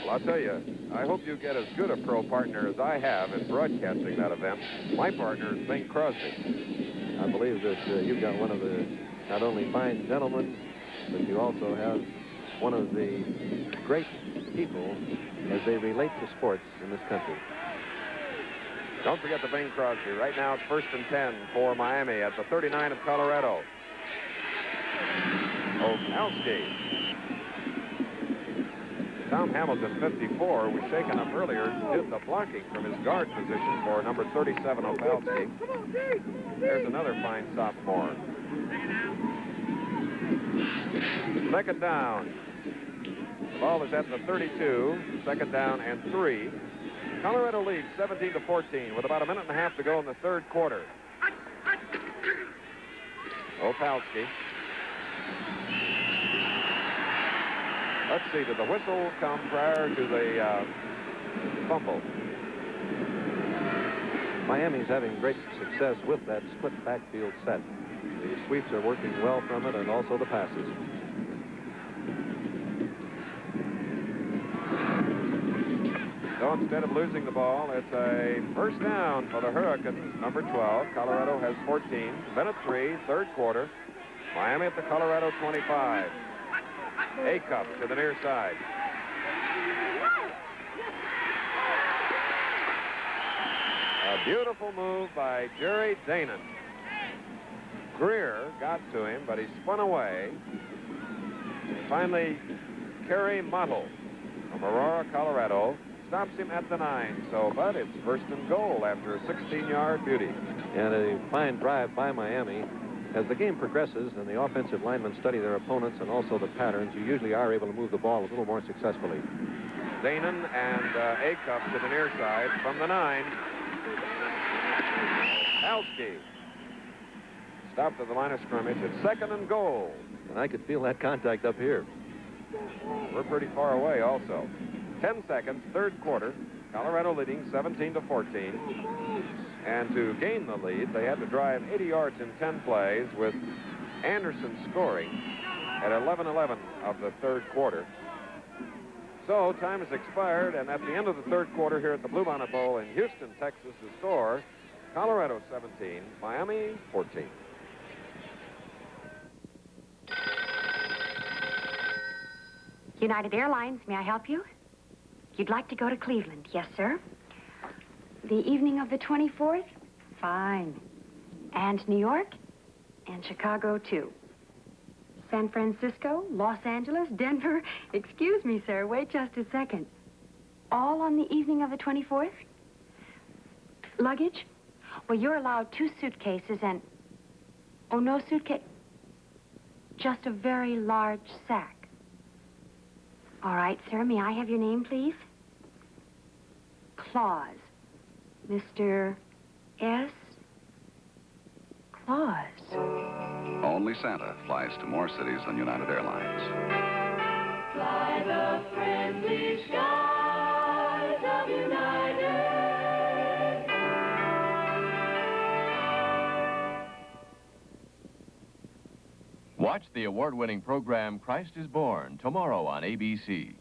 Well, I'll tell you, I hope you get as good a pro partner as I have in broadcasting that event. My partner is Bing Crosby. I believe that you've got one of the not only fine gentlemen, but you also have one of the great people as they relate to sports in this country. Don't forget the Bing Crosby. Right now it's 1st and 10 for Miami at the 39 of Colorado. Opalski. Tom Hamilton, 54, was shaken up earlier, did the blocking from his guard position for number 37, Opalski. There's another fine sophomore. Second down. The ball is at the 32, second down and 3. Colorado leads 17-14 with about a minute and a half to go in the third quarter. Opalski. Let's see, did the whistle come prior to the fumble? Miami's having great success with that split backfield set. The sweeps are working well from it, and also the passes. So instead of losing the ball, it's a first down for the Hurricanes, number 12. Colorado has 14. Minute 3, third quarter. Miami at the Colorado 25. A-Cup to the near side. A beautiful move by Jerry Danon. Greer got to him, but he spun away. Finally, Kerry Muttle from Aurora, Colorado, stops him at the 9. So, but it's first and goal after a 16-yard beauty. And a fine drive by Miami. As the game progresses and the offensive linemen study their opponents and also the patterns, you usually are able to move the ball a little more successfully. Danon and A-Cup to the near side from the 9. Halski stopped at the line of scrimmage. It's second and goal. And I could feel that contact up here. We're pretty far away also. 10 seconds, third quarter. Colorado leading 17-14. And to gain the lead, they had to drive 80 yards in 10 plays, with Anderson scoring at 11:11 of the third quarter. So time has expired, and at the end of the third quarter here at the Bluebonnet Bowl in Houston, Texas, the score, Colorado 17, Miami 14. United Airlines, may I help you? You'd like to go to Cleveland? Yes, sir. The evening of the 24th? Fine. And New York? And Chicago, too. San Francisco, Los Angeles, Denver? Excuse me, sir. Wait just a second. All on the evening of the 24th? Luggage? Well, you're allowed 2 suitcases and... Oh, no suitcase? Just a very large sack. All right, sir. May I have your name, please? Claus. Mr. S. Claus. Only Santa flies to more cities than United Airlines. Fly the friendly skies of United. Watch the award-winning program Christ is Born tomorrow on ABC.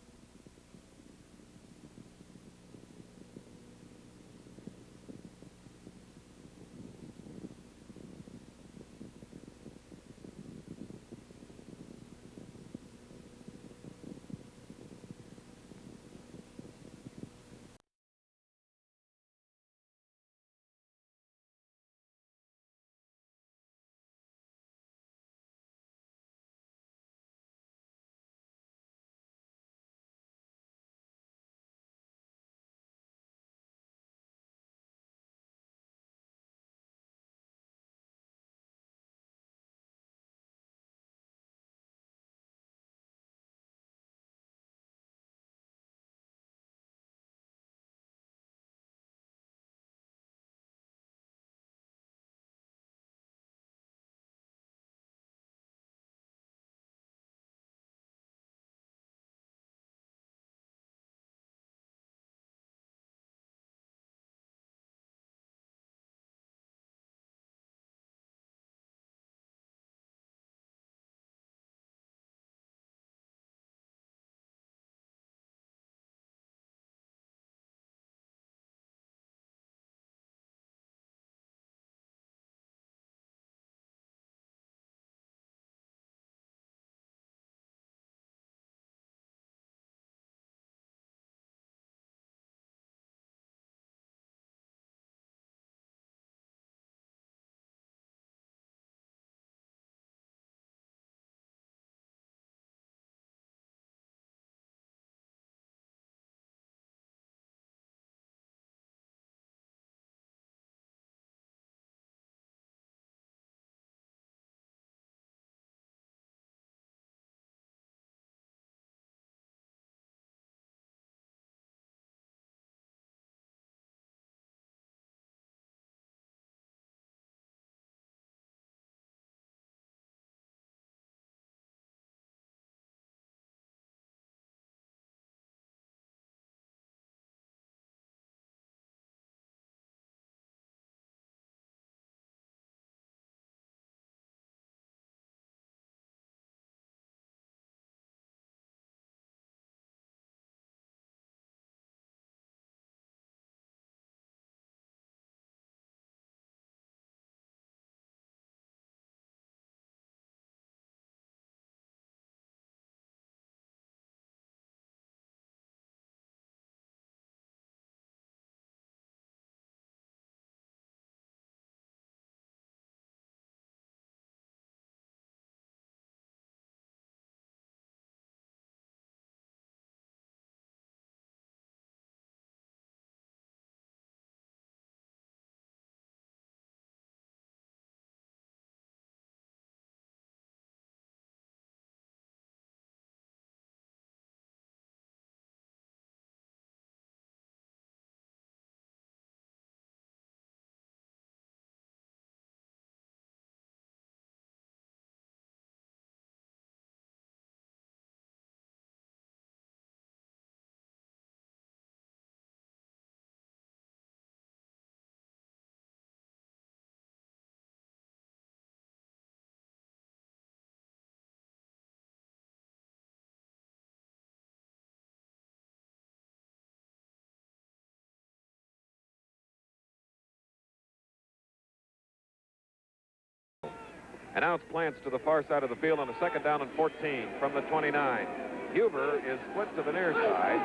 And now it's Plants to the far side of the field on a second down and 14 from the 29. Huber is split to the near side.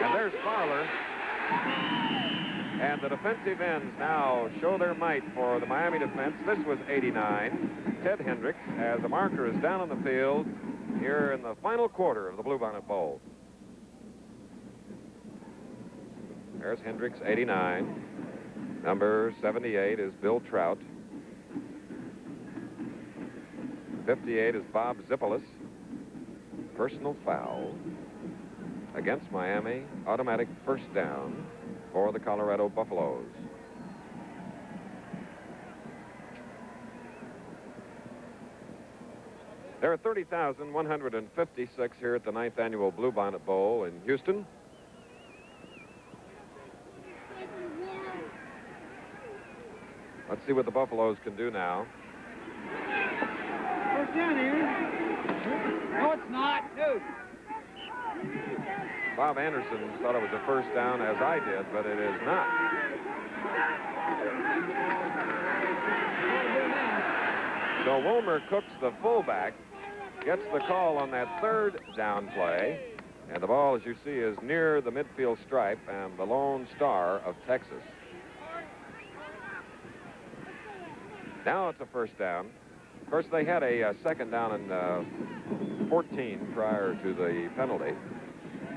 And there's Farler. And the defensive ends now show their might for the Miami defense. This was 89. Ted Hendricks, as the marker is down on the field here in the final quarter of the Bluebonnet Bowl. There's Hendricks, 89. Number 78 is Bill Trout. 58 is Bob Zippolis. Personal foul against Miami. Automatic first down for the Colorado Buffaloes. There are 30,156 here at the 9th Annual Bluebonnet Bowl in Houston. Let's see what the Buffaloes can do now. First down here. No, it's not, dude. Bob Anderson thought it was a first down, as I did, but it is not. So Wilmer Cooks, the fullback, gets the call on that third down play. And the ball, as you see, is near the midfield stripe and the Lone Star of Texas. Now it's a first down. Of course, they had a second down and 14 prior to the penalty.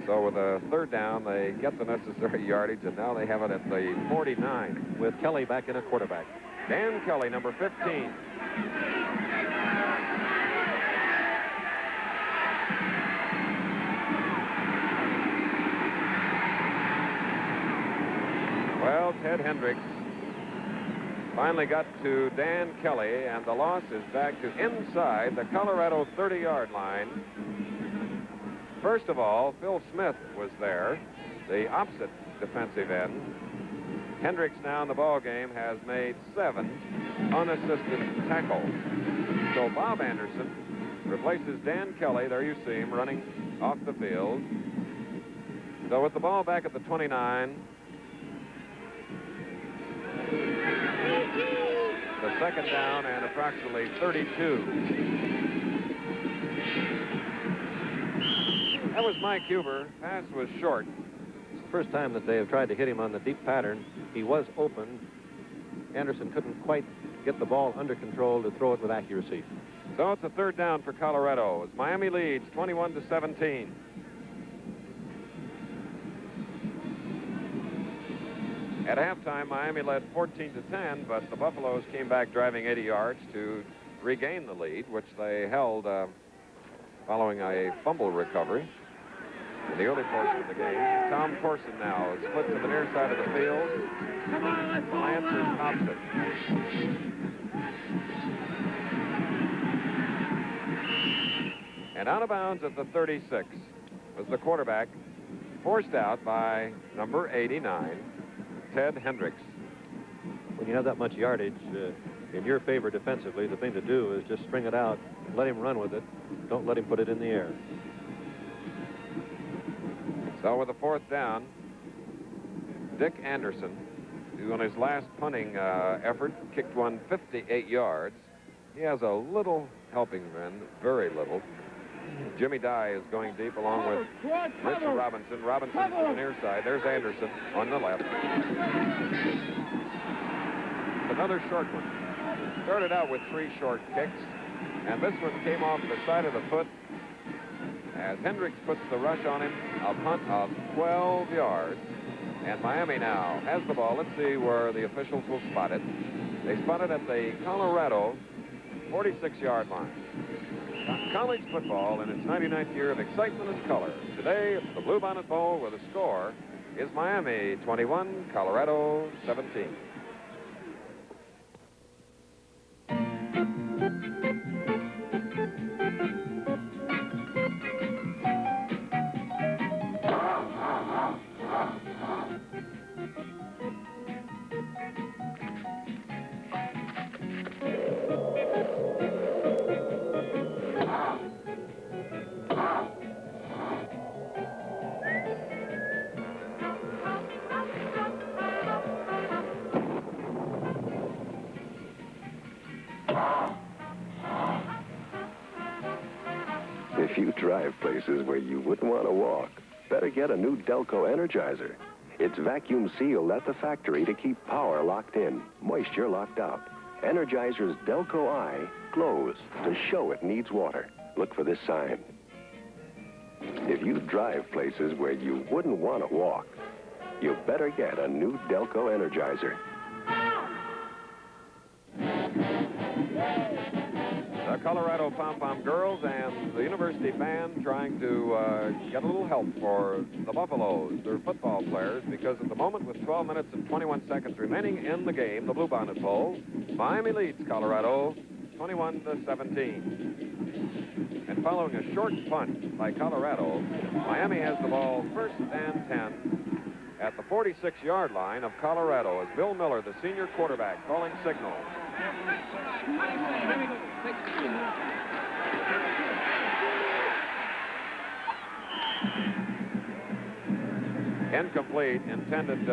So with a third down, they get the necessary yardage, and now they have it at the 49. With Kelly back in a quarterback. Dan Kelly, number 15. Well, Ted Hendricks finally got to Dan Kelly, and the loss is back to inside the Colorado 30-yard line. First of all, Phil Smith was there, the opposite defensive end. Hendricks now in the ball game has made 7 unassisted tackles. So Bob Anderson replaces Dan Kelly. There you see him running off the field. So with the ball back at the 29, the second down and approximately 32. That was Mike Huber. Pass was short. It's the first time that they have tried to hit him on the deep pattern. He was open. Anderson couldn't quite get the ball under control to throw it with accuracy. So it's a third down for Colorado as Miami leads 21-17. At halftime, Miami led 14-10, but the Buffaloes came back driving 80 yards to regain the lead, which they held following a fumble recovery in the early portion of the game. Tom Corson now is split to the near side of the field. Lance is opposite. And out of bounds at the 36 was the quarterback, forced out by number 89, Ted Hendricks. When you have that much yardage in your favor defensively, the thing to do is just string it out, let him run with it. Don't let him put it in the air. So with the fourth down, Dick Anderson, who on his last punting effort kicked one 58 yards. He has a little helping men, very little. Jimmy Dye is going deep along with Rich Robinson. Robinson to the near side. There's Anderson on the left. Another short one. Started out with 3 short kicks, and this one came off the side of the foot as Hendricks puts the rush on him. A punt of 12 yards. And Miami now has the ball. Let's see where the officials will spot it. They spot it at the Colorado 46-yard line. College football in its 99th year of excitement and color. Today, it's the Bluebonnet Bowl where the score is Miami 21, Colorado 17. If you drive places where you wouldn't want to walk, better get a new Delco Energizer. It's vacuum sealed at the factory to keep power locked in, moisture locked out. Energizer's Delco Eye glows to show it needs water. Look for this sign. If you drive places where you wouldn't want to walk, you better get a new Delco Energizer. The Colorado Pom-Pom girls and the university band trying to get a little help for the Buffaloes, their football players, because at the moment, with 12 minutes and 21 seconds remaining in the game, the Bluebonnet Bowl, Miami leads Colorado 21-17. And following a short punt by Colorado, Miami has the ball first and 10 at the 46-yard line of Colorado as Bill Miller, the senior quarterback, calling signal. Incomplete, intended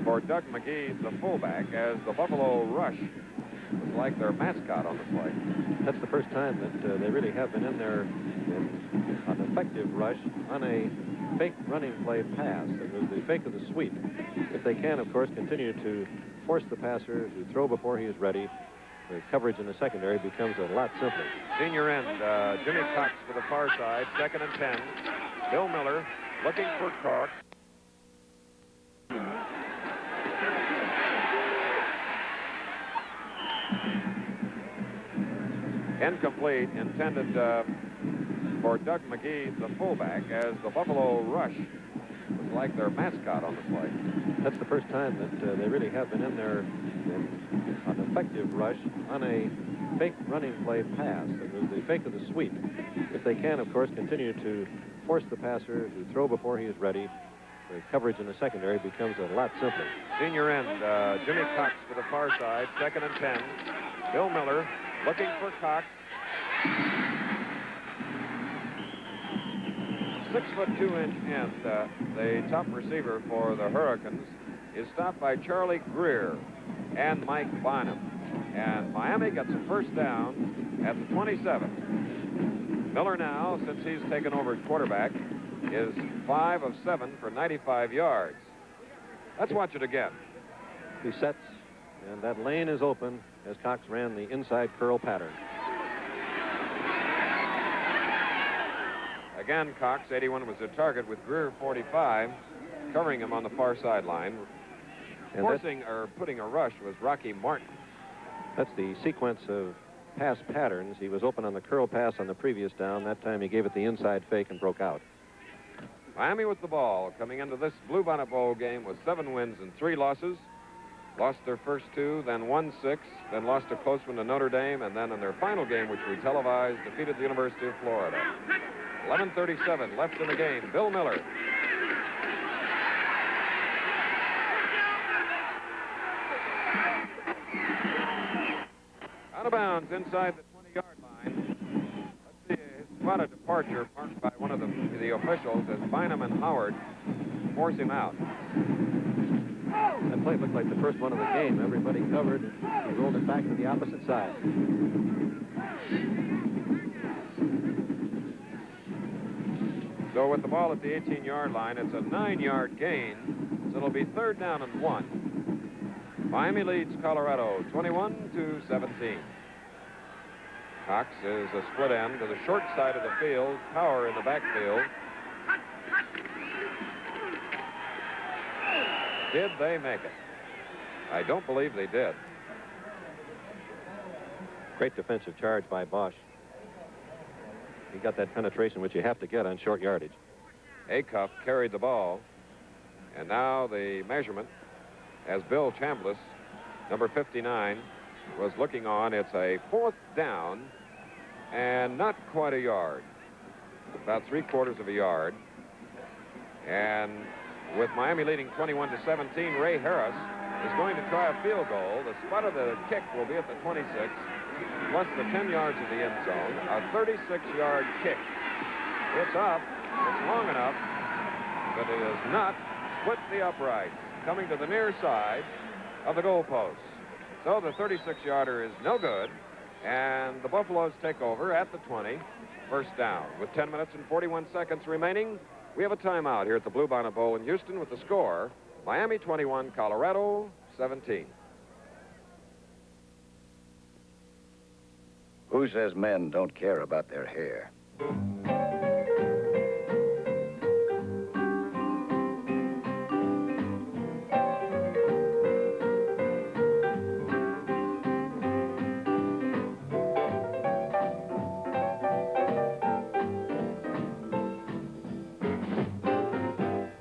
for Doug McGee, the fullback, as the Buffalo rush was like their mascot on the play. That's the first time that they really have been in there in an effective rush on a fake running play pass. It was the fake of the sweep. If they can, of course, continue to force the passer to throw before he is ready, the coverage in the secondary becomes a lot simpler. Senior end, Jimmy Cox for the far side, 2nd and 10. Bill Miller looking for Cox. Incomplete, intended for Doug McGee, the fullback, as the Buffalo rush was like their mascot on the play. That's the first time that they really have been in there in an effective rush on a fake running play pass. It was the fake of the sweep. If they can, of course, continue to force the passer to throw before he is ready, the coverage in the secondary becomes a lot simpler. Senior end, Jimmy Cox for the far side, 2nd and 10. Bill Miller looking for Cox. 6'2" end, the top receiver for the Hurricanes, is stopped by Charlie Greer and Mike Bynum. And Miami gets a first down at the 27. Miller now, since he's taken over at quarterback, is 5 of 7 for 95 yards. Let's watch it again. He sets, and that lane is open as Cox ran the inside curl pattern. Again, Cox, 81, was the target with Greer, 45, covering him on the far sideline. And forcing or putting a rush was Rocky Martin. That's the sequence of pass patterns. He was open on the curl pass on the previous down. That time he gave it the inside fake and broke out. Miami with the ball coming into this Bluebonnet Bowl game with 7 wins and 3 losses. Lost their first 2, then won 6, then lost a close one to Notre Dame, and then in their final game, which we televised, defeated the University of Florida. 11:37 left in the game. Bill Miller. Out of bounds inside the 20-yard line. Let's see, it's about a departure marked by one of the officials as Bynum and Howard force him out. That play looked like the first one of the game. Everybody covered, and he rolled it back to the opposite side. So with the ball at the 18-yard line, it's a 9-yard gain, so it'll be 3rd down and 1. Miami leads Colorado 21-17. Cox is a split end to the short side of the field, Power in the backfield. Did they make it? I don't believe they did. Great defensive charge by Bosch. He got that penetration, which you have to get on short yardage. Acuff carried the ball. And now the measurement, as Bill Chambliss, number 59, was looking on. It's a 4th down and not quite a yard. About 3/4 of a yard. And with Miami leading 21-17, Ray Harris is going to try a field goal. The spot of the kick will be at the 26, plus the 10 yards of the end zone. A 36-yard kick. It's up. It's long enough, but it has not split the uprights, coming to the near side of the goalpost. So the 36-yarder is no good. And the Buffaloes take over at the 20. First down. With 10 minutes and 41 seconds remaining, we have a timeout here at the Bluebonnet Bowl in Houston with the score, Miami 21, Colorado 17. Who says men don't care about their hair?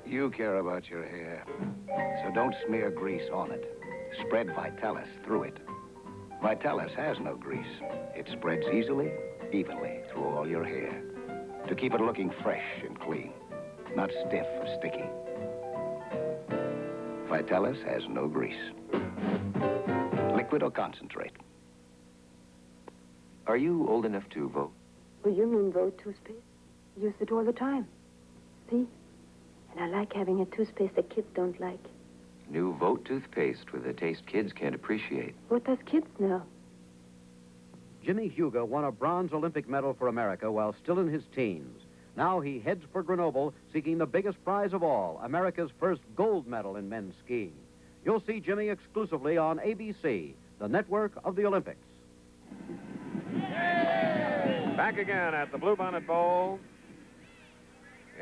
You care about your hair, so don't smear grease on it. Spread Vitalis through it. Vitalis has no grease. It spreads easily, evenly through all your hair to keep it looking fresh and clean, not stiff or sticky. Vitalis has no grease. Liquid or concentrate. Are you old enough to vote? Well, you mean vote toothpaste? Use it all the time. See? And I like having a toothpaste that kids don't like. New Vote toothpaste with a taste kids can't appreciate. What does kids know? Jimmy Huga won a bronze Olympic medal for America while still in his teens. Now he heads for Grenoble, seeking the biggest prize of all, America's first gold medal in men's skiing. You'll see Jimmy exclusively on ABC, the network of the Olympics. Back again at the Bluebonnet Bowl.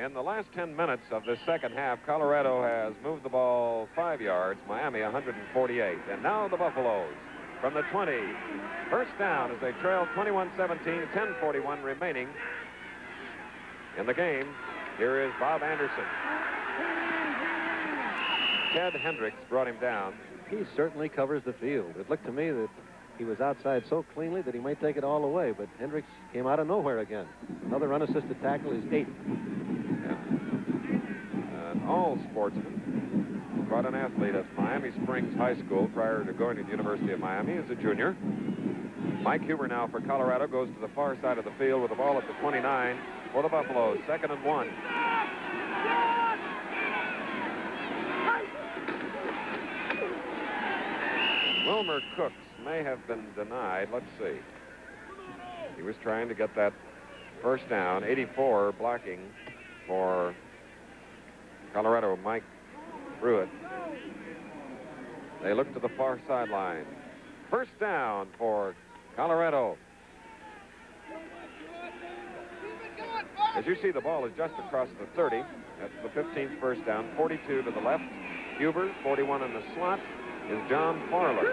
In the last 10 minutes of this second half, Colorado has moved the ball 5 yards, Miami 148. And now the Buffaloes from the 20. First down as they trail 21-17, 10:41 remaining in the game. Here is Bob Anderson. Ted Hendricks brought him down. He certainly covers the field. It looked to me that he was outside so cleanly that he might take it all away, but Hendricks came out of nowhere again. Another unassisted tackle is 8. All sportsmen brought an athlete at Miami Springs High School prior to going to the University of Miami as a junior. Mike Huber now for Colorado goes to the far side of the field with the ball at the 29 for the Buffaloes. 2nd and 1. Wilmer Cooks may have been denied. Let's see. He was trying to get that first down. 84 blocking for Colorado. Mike Pruitt. They look to the far sideline. First down for Colorado. As you see, the ball is just across the 30. That's the 15th first down. 42 to the left. Huber. 41 in the slot is John Farler.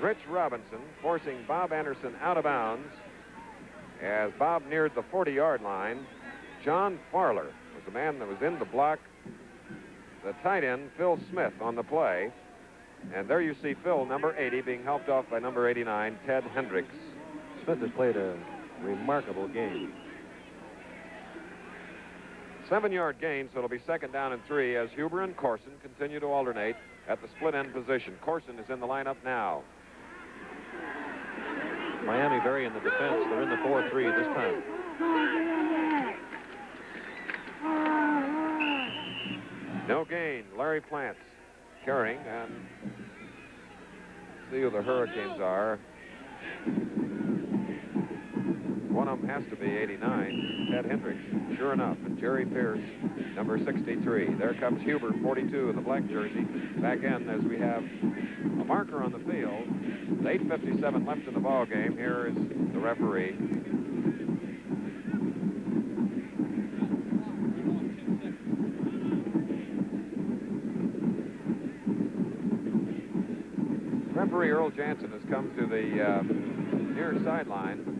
Rich Robinson forcing Bob Anderson out of bounds. As Bob neared the 40-yard line, John Farler was the man that was in the block. The tight end, Phil Smith, on the play. And there you see Phil, number 80, being helped off by number 89, Ted Hendricks. Smith has played a remarkable game. 7-yard gain, so it'll be 2nd down and 3 as Huber and Corson continue to alternate at the split end position. Corson is in the lineup now. Miami very in the defense. They're in the 4-3 this time. No gain. Larry Plants carrying, and see who the Hurricanes are. One of them has to be 89, Ted Hendricks, sure enough, and Jerry Pierce, number 63. There comes Huber, 42, in the black jersey, back in as we have a marker on the field. With 8:57 left in the ball game. Here is the referee. Referee Earl Jansen has come to the near sideline.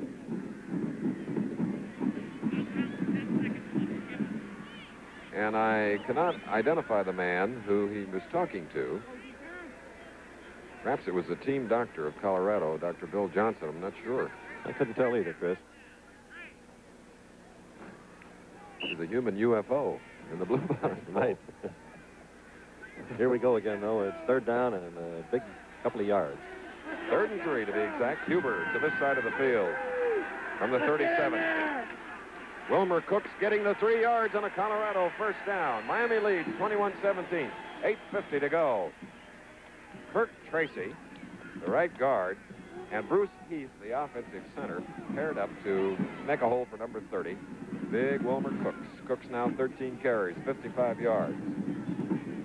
And I cannot identify the man who he was talking to. Perhaps it was the team doctor of Colorado, Dr. Bill Johnson. I'm not sure. I couldn't tell either, Chris. He's a human UFO in the Bluebonnet. Right. Here we go again, though. It's 3rd down and a big couple of yards. 3rd and 3 to be exact. Huber to this side of the field. from the 37. Wilmer Cooks getting the 3 yards on a Colorado first down. Miami leads 21-17. 8:50 to go. Kirk Tracy, the right guard, and Bruce Heath, the offensive center, paired up to make a hole for number 30. Big Wilmer Cooks. Cooks now 13 carries, 55 yards.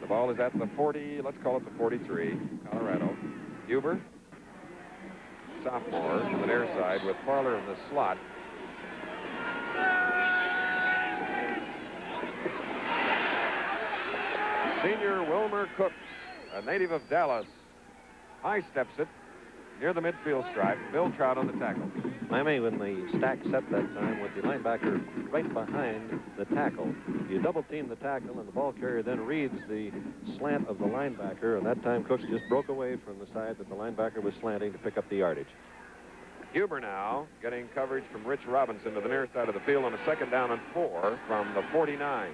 The ball is at the 40, let's call it the 43, Colorado. Huber, sophomore, to the near side with Parler in the slot. Senior Wilmer Cooks, a native of Dallas, high steps it near the midfield stripe. Bill Trout on the tackle. Miami, when the stack set that time with the linebacker right behind the tackle, you double team the tackle and the ball carrier then reads the slant of the linebacker, and that time Cooks just broke away from the side that the linebacker was slanting to pick up the yardage. Huber now getting coverage from Rich Robinson to the near side of the field on a 2nd down and 4 from the 49.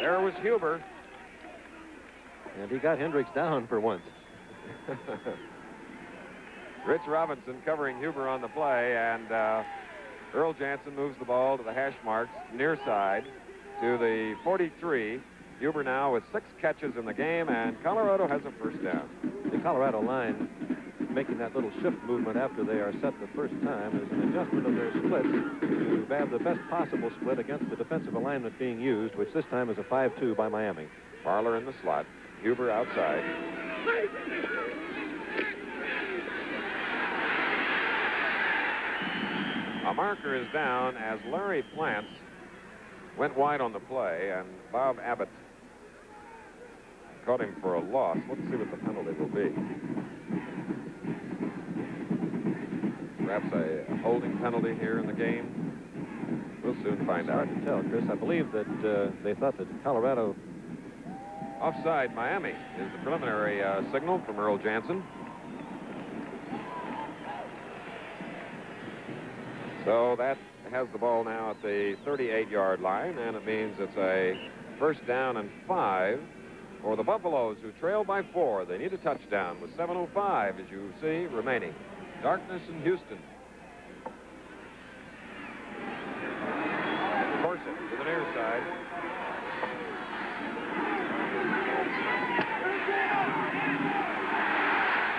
There was Huber. And he got Hendricks down for once. Rich Robinson covering Huber on the play, and Earl Jansen moves the ball to the hash marks near side to the 43. Huber now with 6 catches in the game, and Colorado has a first down. The Colorado line making that little shift movement after they are set the first time is an adjustment of their splits to have the best possible split against the defensive alignment being used, which this time is a 5-2 by Miami. Parler in the slot. Huber outside. A marker is down as Larry Plants went wide on the play, and Bob Abbott caught him for a loss. Let's see what the penalty will be. Perhaps a holding penalty here in the game. We'll soon find out. Hard to tell, Chris. I believe that they thought that Colorado... Offside Miami is the preliminary signal from Earl Jansen. So that has the ball now at the 38-yard line, and it means it's a first down and 5 for the Buffaloes, who trail by 4. They need a touchdown with 7:05, as you see, remaining. Darkness in Houston. Corson to the near side.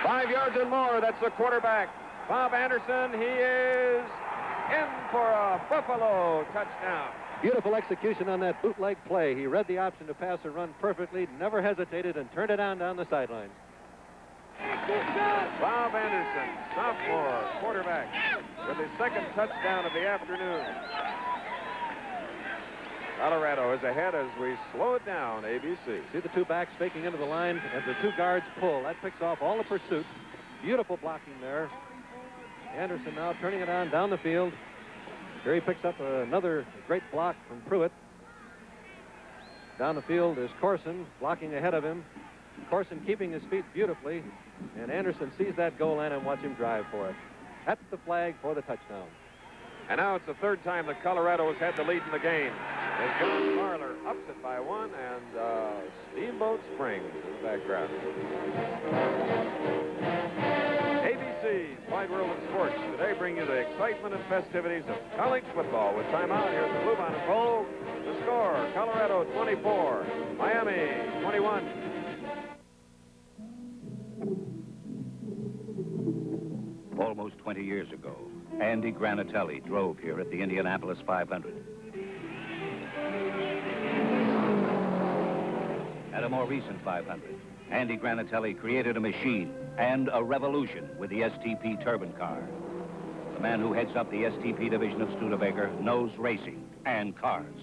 Five yards and more. That's the quarterback, Bob Anderson. He is in for a Buffalo touchdown. Beautiful execution on that bootleg play. He read the option to pass or run perfectly, never hesitated, and turned it down the sidelines. Bob Anderson, sophomore quarterback, with his 2nd touchdown of the afternoon. Colorado is ahead as we slow it down, ABC. See the 2 backs faking into the line as the 2 guards pull. That picks off all the pursuit. Beautiful blocking there. Anderson now turning it on down the field. Here he picks up another great block from Pruitt. Down the field is Corson blocking ahead of him. Corson keeping his feet beautifully, and Anderson sees that goal line and watch him drive for it. That's the flag for the touchdown. And now it's the 3rd time that Colorado has had the lead in the game. As John Marler ups it by 1, and Steamboat Springs in the background. ABC's Wide World of Sports today bring you the excitement and festivities of college football. With timeout, here's the Bluebonnet Bowl. The score, Colorado 24, Miami 21. Almost 20 years ago, Andy Granatelli drove here at the Indianapolis 500. At a more recent 500, Andy Granatelli created a machine and a revolution with the STP turbine car. The man who heads up the STP division of Studebaker knows racing and cars.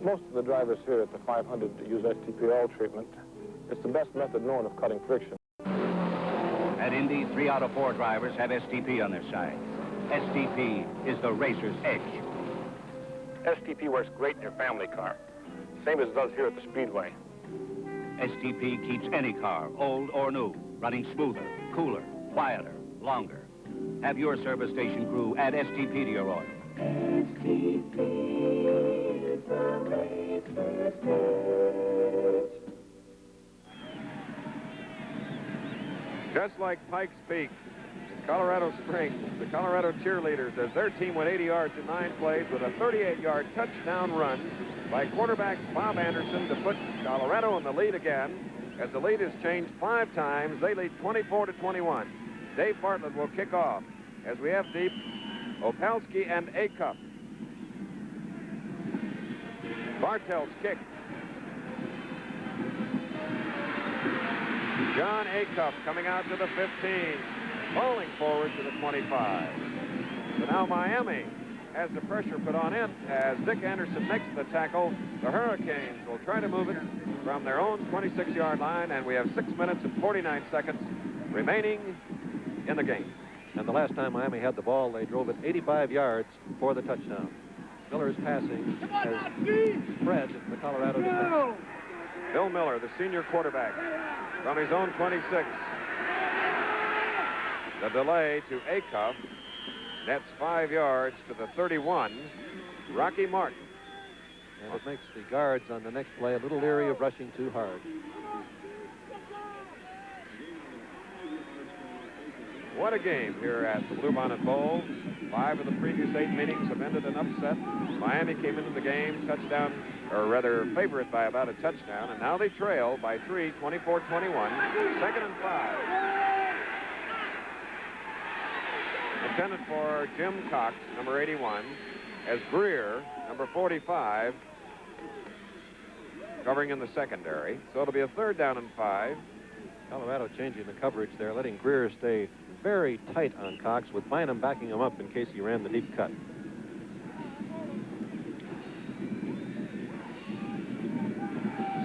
Most of the drivers here at the 500 use STP oil treatment. It's the best method known of cutting friction. At Indy, 3 out of 4 drivers have STP on their side. STP is the racer's edge. STP works great in your family car, same as it does here at the Speedway. STP keeps any car, old or new, running smoother, cooler, quieter, longer. Have your service station crew add STP to your oil. STP is the racer's edge. Just like Pikes Peak, Colorado Springs, the Colorado cheerleaders, as their team went 80 yards in 9 plays with a 38-yard touchdown run by quarterback Bob Anderson to put Colorado in the lead again. As the lead has changed 5 times, they lead 24-21. Dave Bartlett will kick off as we have deep Opalski and Acuff. Bartel's kick. John Acuff coming out to the 15, falling forward to the 25. So now Miami has the pressure put on it as Dick Anderson makes the tackle. The Hurricanes will try to move it from their own 26-yard line, and we have 6 minutes and 49 seconds remaining in the game. And the last time Miami had the ball, they drove it 85 yards for the touchdown. Miller's passing has spread the Colorado defense. Bill Miller, the senior quarterback, from his own 26. The delay to Acuff nets 5 yards to the 31. Rocky Martin. And it makes the guards on the next play a little leery of rushing too hard. What a game here at the Bluebonnet Bowl. 5 of the previous 8 meetings have ended in upset. Miami came into the game touchdown, or rather favorite by about a touchdown, and now they trail by 3, 24-21. 2nd and 5. Intended for Jim Cox, number 81, as Greer, number 45, covering in the secondary. So it'll be a 3rd down and 5. Colorado changing the coverage there, letting Greer stay very tight on Cox, with Bynum backing him up in case he ran the deep cut.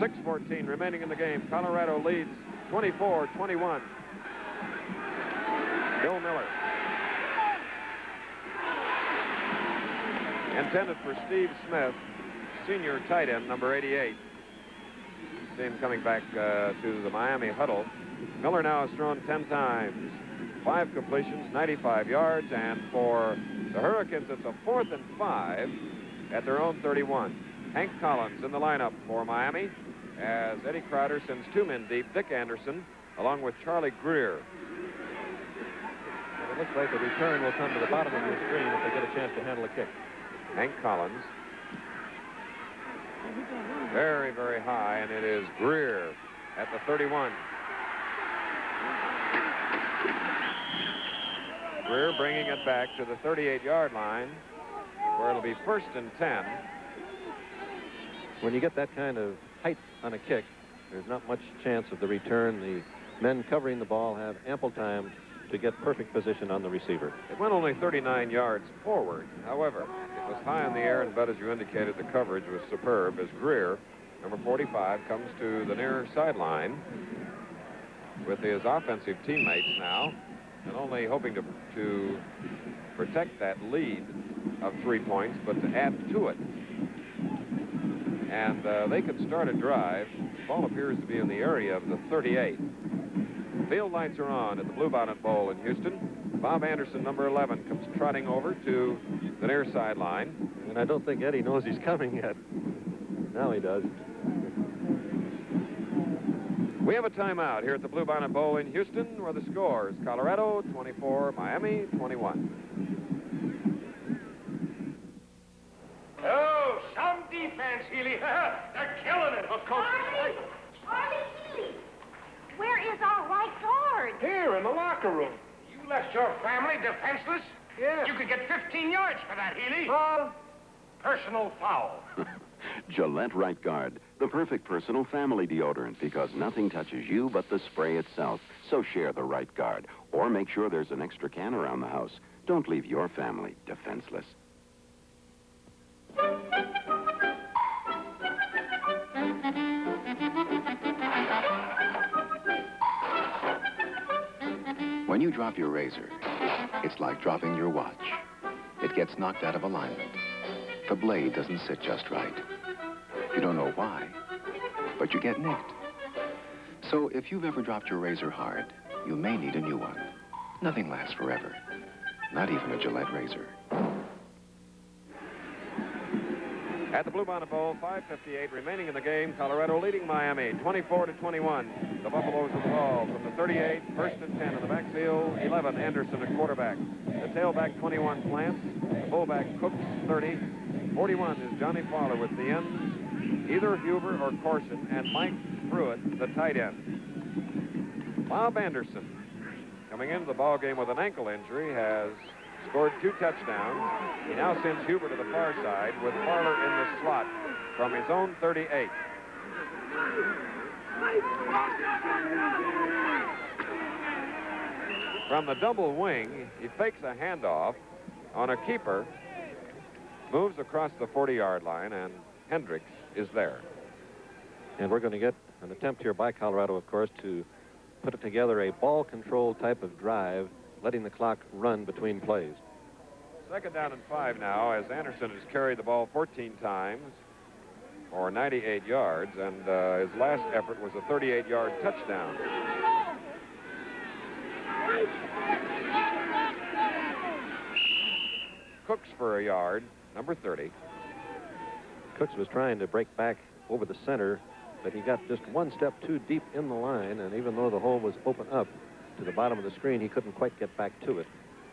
.6:14 remaining in the game. Colorado leads 24-21. Bill Miller. Intended for Steve Smith, senior tight end, number 88. See him coming back to the Miami huddle. Miller now has thrown 10 times. 5 completions, 95 yards, and for the Hurricanes, it's a 4th and 5 at their own 31. Hank Collins in the lineup for Miami as Eddie Crowder sends 2 men deep, Dick Anderson, along with Charlie Greer. And it looks like the return will come to the bottom of your screen if they get a chance to handle a kick. Hank Collins. Very, very high, and it is Greer at the 31. Greer bringing it back to the 38-yard line, where it'll be 1st and 10. When you get that kind of height on a kick, there's not much chance of the return. The men covering the ball have ample time to get perfect position on the receiver. It went only 39 yards forward. However, it was high in the air, and but as you indicated, the coverage was superb as Greer, number 45, comes to the near sideline with his offensive teammates now, and only hoping to protect that lead of 3 points, but to add to it. And they could start a drive. The ball appears to be in the area of the 38. Field lights are on at the Bluebonnet Bowl in Houston. Bob Anderson, number 11, comes trotting over to the near sideline. And I don't think Eddie knows he's coming yet. Now he does. We have a timeout here at the Bluebonnet Bowl in Houston, where the score is Colorado 24, Miami 21. Oh, some defense, Healy. They're killing it. Arlie Healy, where is our right guard? Here in the locker room. You left your family defenseless? Yeah. You could get 15 yards for that, Healy. Personal foul. Gillette Right Guard, the perfect personal family deodorant, because nothing touches you but the spray itself. So share the Right Guard, or make sure there's an extra can around the house. Don't leave your family defenseless. When you drop your razor, it's like dropping your watch. It gets knocked out of alignment. The blade doesn't sit just right. You don't know why, but you get nicked. So if you've ever dropped your razor hard, you may need a new one. Nothing lasts forever, not even a Gillette razor. At the Bluebonnet Bowl, 5:58 remaining in the game. Colorado leading Miami 24-21. The Buffaloes with the ball from the 38, first and 10 in the backfield. 11, Anderson at quarterback. The tailback, 21, Plants. The fullback, Cooks, 30. 41 is Johnny Fowler with the ends, either Huber or Corson, and Mike Pruitt, the tight end. Bob Anderson, coming into the ball game with an ankle injury, has scored 2 touchdowns. He now sends Huber to the far side with Fowler in the slot from his own 38. From the double wing, he fakes a handoff on a keeper, moves across the 40-yard line, and Hendricks is there. And we're going to get an attempt here by Colorado, of course, to put together a ball control type of drive, letting the clock run between plays. Second down and 5 now, as Anderson has carried the ball 14 times for 98 yards, and his last effort was a 38-yard touchdown. Cooks for a yard, number 30. Cooks was trying to break back over the center, but he got just one step too deep in the line, and even though the hole was open up to the bottom of the screen, he couldn't quite get back to it.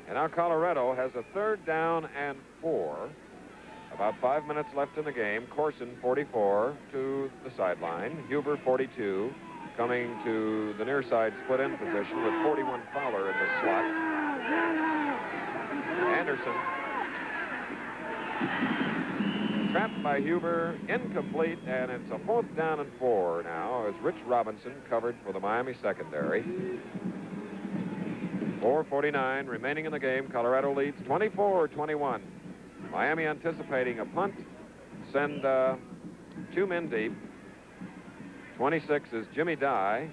And now Colorado has a 3rd down and 4. About 5 minutes left in the game. Corson, 44, to the sideline. Huber, 42, coming to the near side split end position with 41 Fowler in the slot. Anderson, trapped by Huber, incomplete, and it's a 4th down and 4 now as Rich Robinson covered for the Miami secondary. 4:49 remaining in the game. Colorado leads 24-21. Miami anticipating a punt. Send 2 men deep. 26 is Jimmy Dye.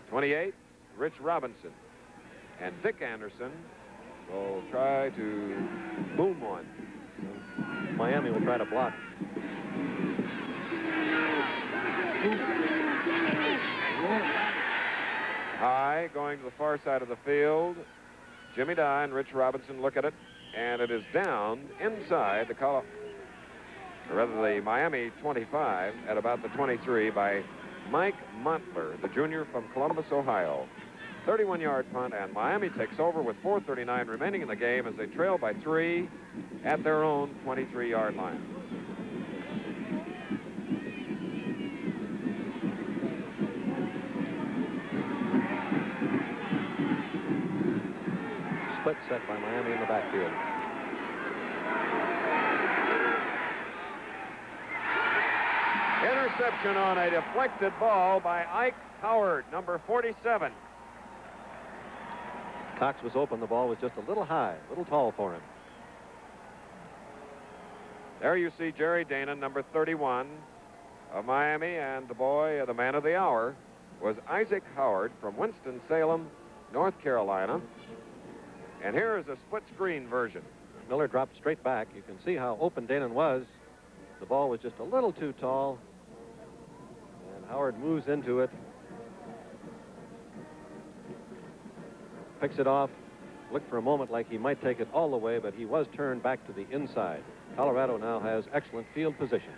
28, Rich Robinson. And Dick Anderson will try to boom one. Miami will try to block. High, going to the far side of the field. Jimmy Dye and Rich Robinson look at it, and it is down inside the Miami 25 at about the 23 by Mike Montler, the junior from Columbus, Ohio. 31-yard punt, and Miami takes over with 4:39 remaining in the game as they trail by 3 at their own 23-yard line. Split set by Miami in the backfield. Interception on a deflected ball by Ike Howard, number 47. Cox was open. The ball was just a little high, a little tall for him. There you see Jerry Dana, number 31 of Miami, and the boy, the man of the hour, was Isaac Howard from Winston-Salem, North Carolina. And here is a split screen version. Miller dropped straight back. You can see how open Danon was. The ball was just a little too tall. And Howard moves into it. Picks it off. Looked for a moment like he might take it all the way, but he was turned back to the inside. Colorado now has excellent field position.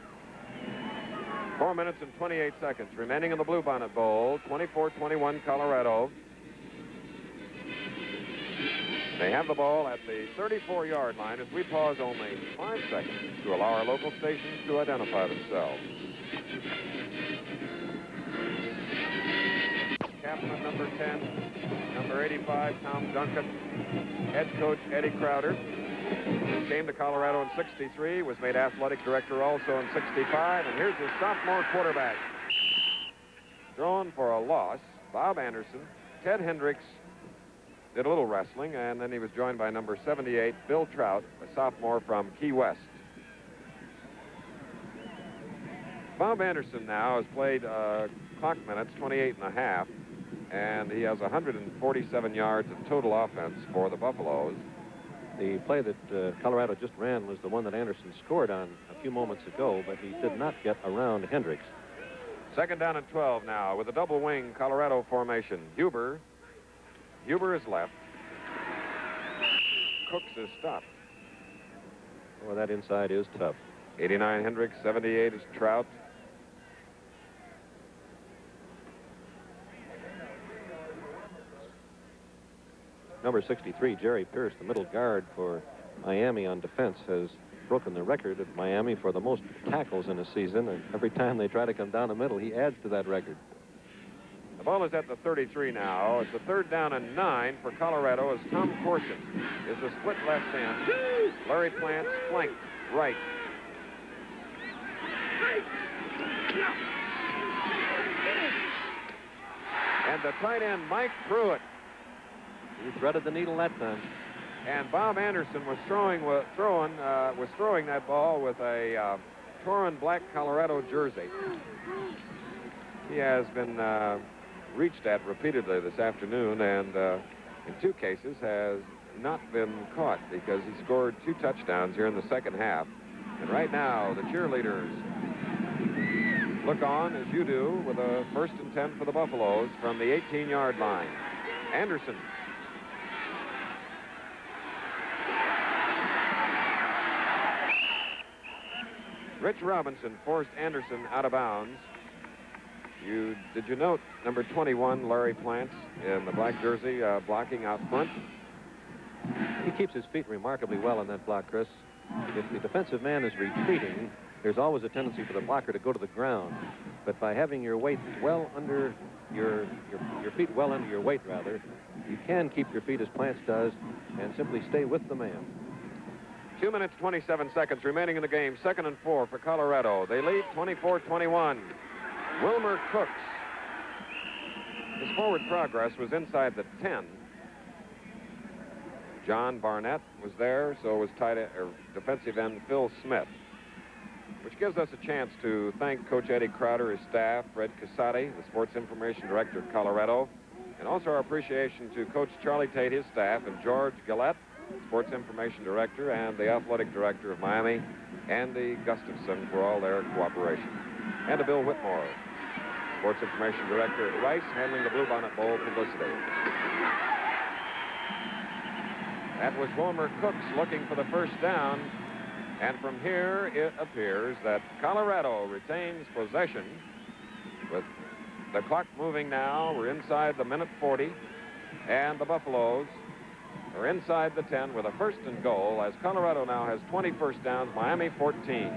4 minutes and 28 seconds remaining in the Bluebonnet Bowl. 24-21 Colorado. They have the ball at the 34-yard line as we pause only 5 seconds to allow our local stations to identify themselves. Captain number 10, number 85, Tom Duncan. Head coach Eddie Crowder. Came to Colorado in 63, was made athletic director also in 65, and here's his sophomore quarterback. Thrown for a loss, Bob Anderson. Ted Hendricks did a little wrestling, and then he was joined by number 78, Bill Trout, a sophomore from Key West. Bob Anderson now has played clock minutes, 28 and a half, and he has 147 yards of total offense for the Buffaloes. The play that Colorado just ran was the one that Anderson scored on a few moments ago, but he did not get around Hendricks. Second down and 12 now with a double wing Colorado formation. Huber is left. Cooks is stopped. Oh, that inside is tough. 89 Hendricks, 78 is Trout. Number 63, Jerry Pierce, the middle guard for Miami on defense, has broken the record at Miami for the most tackles in a season, and every time they try to come down the middle, he adds to that record. The ball is at the 33 now. It's a 3rd down and 9 for Colorado as Tom Corson is the split left end. Larry Plants flanked right. And the tight end, Mike Pruitt. He threaded the needle that time. And Bob Anderson was throwing that ball with a torn black Colorado jersey. He has been reached at repeatedly this afternoon, and in 2 cases has not been caught because he scored 2 touchdowns here in the second half. And right now, the cheerleaders look on, as you do, with a 1st and 10 for the Buffaloes from the 18-yard line. Anderson. Rich Robinson forced Anderson out of bounds. Did you note number 21, Larry Plants, in the black jersey, blocking out front? He keeps his feet remarkably well on that block, Chris. If the defensive man is retreating, there's always a tendency for the blocker to go to the ground. But by having your weight well under your feet well under your weight, rather, you can keep your feet as Plants does and simply stay with the man. 2 minutes, 27 seconds remaining in the game. 2nd and 4 for Colorado. They lead 24-21. Wilmer Cooks. His forward progress was inside the 10. John Barnett was there, so was defensive end Phil Smith, which gives us a chance to thank Coach Eddie Crowder, his staff, Fred Casati, the sports information director of Colorado, and also our appreciation to Coach Charlie Tate, his staff, and George Gillette, sports information director, and the athletic director of Miami, Andy Gustafson, for all their cooperation. And to Bill Whitmore, sports information director at Rice, handling the Bluebonnet Bowl publicity. That was Wilmer Cooks looking for the 1st down. And from here, it appears that Colorado retains possession with the clock moving now. We're inside the minute 40. And the Buffaloes are inside the 10 with a 1st and goal, as Colorado now has 20 first downs, Miami 14.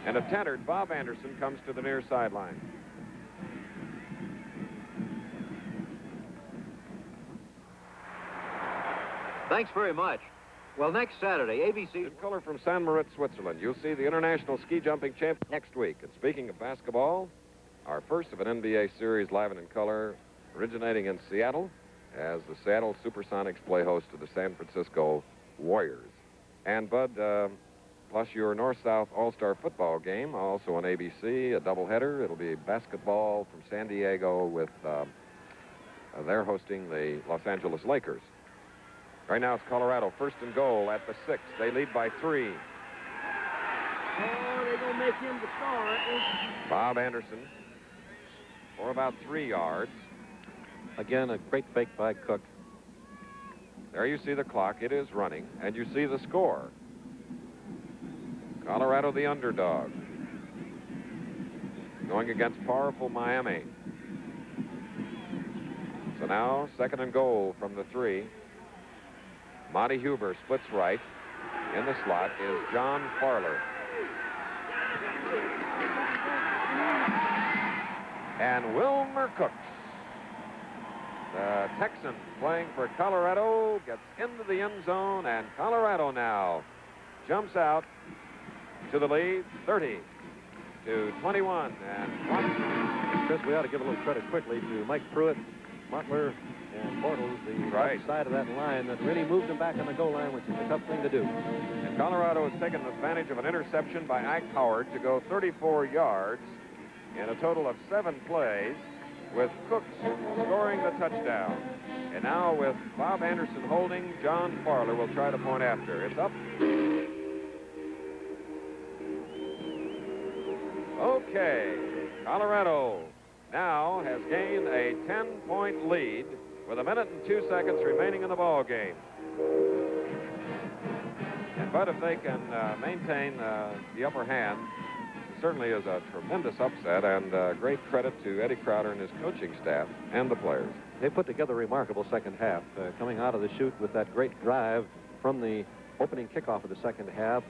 And a tattered Bob Anderson comes to the near sideline. Thanks very much. Well, next Saturday, ABC... In color from San Moritz, Switzerland, you'll see the International Ski Jumping Champ next week. And speaking of basketball, our first of an NBA series live and in color, originating in Seattle, as the Seattle Supersonics play host to the San Francisco Warriors. And, Bud, plus your North-South All-Star football game, also on ABC, a doubleheader. It'll be basketball from San Diego with... they're hosting the Los Angeles Lakers. Right now it's Colorado, 1st and goal at the 6. They lead by 3. Oh, they're going to make him the star, aren't they? Bob Anderson for about 3 yards. Again, a great fake by Cook. There you see the clock. It is running, and you see the score. Colorado, the underdog, going against powerful Miami. So now, 2nd and goal from the 3. Monty Huber splits right. In the slot is John Farler. And Wilmer Cooks, the Texan playing for Colorado, gets into the end zone, and Colorado now jumps out to the lead, 30-21. And Chris, we ought to give a little credit quickly to Mike Pruitt, Mottler, and Bortles, the right side of that line that really moved him back on the goal line, which is a tough thing to do. And Colorado has taken advantage of an interception by Ike Howard to go 34 yards in a total of 7 plays, with Cooks scoring the touchdown. And now with Bob Anderson holding, John Farler will try to point after. It's up. Okay, Colorado now has gained a 10-point lead with 1 minute and 2 seconds remaining in the ball game. And But if they can maintain the upper hand, it certainly is a tremendous upset, and great credit to Eddie Crowder and his coaching staff and the players. They put together a remarkable second half, coming out of the chute with that great drive from the opening kickoff of the second half,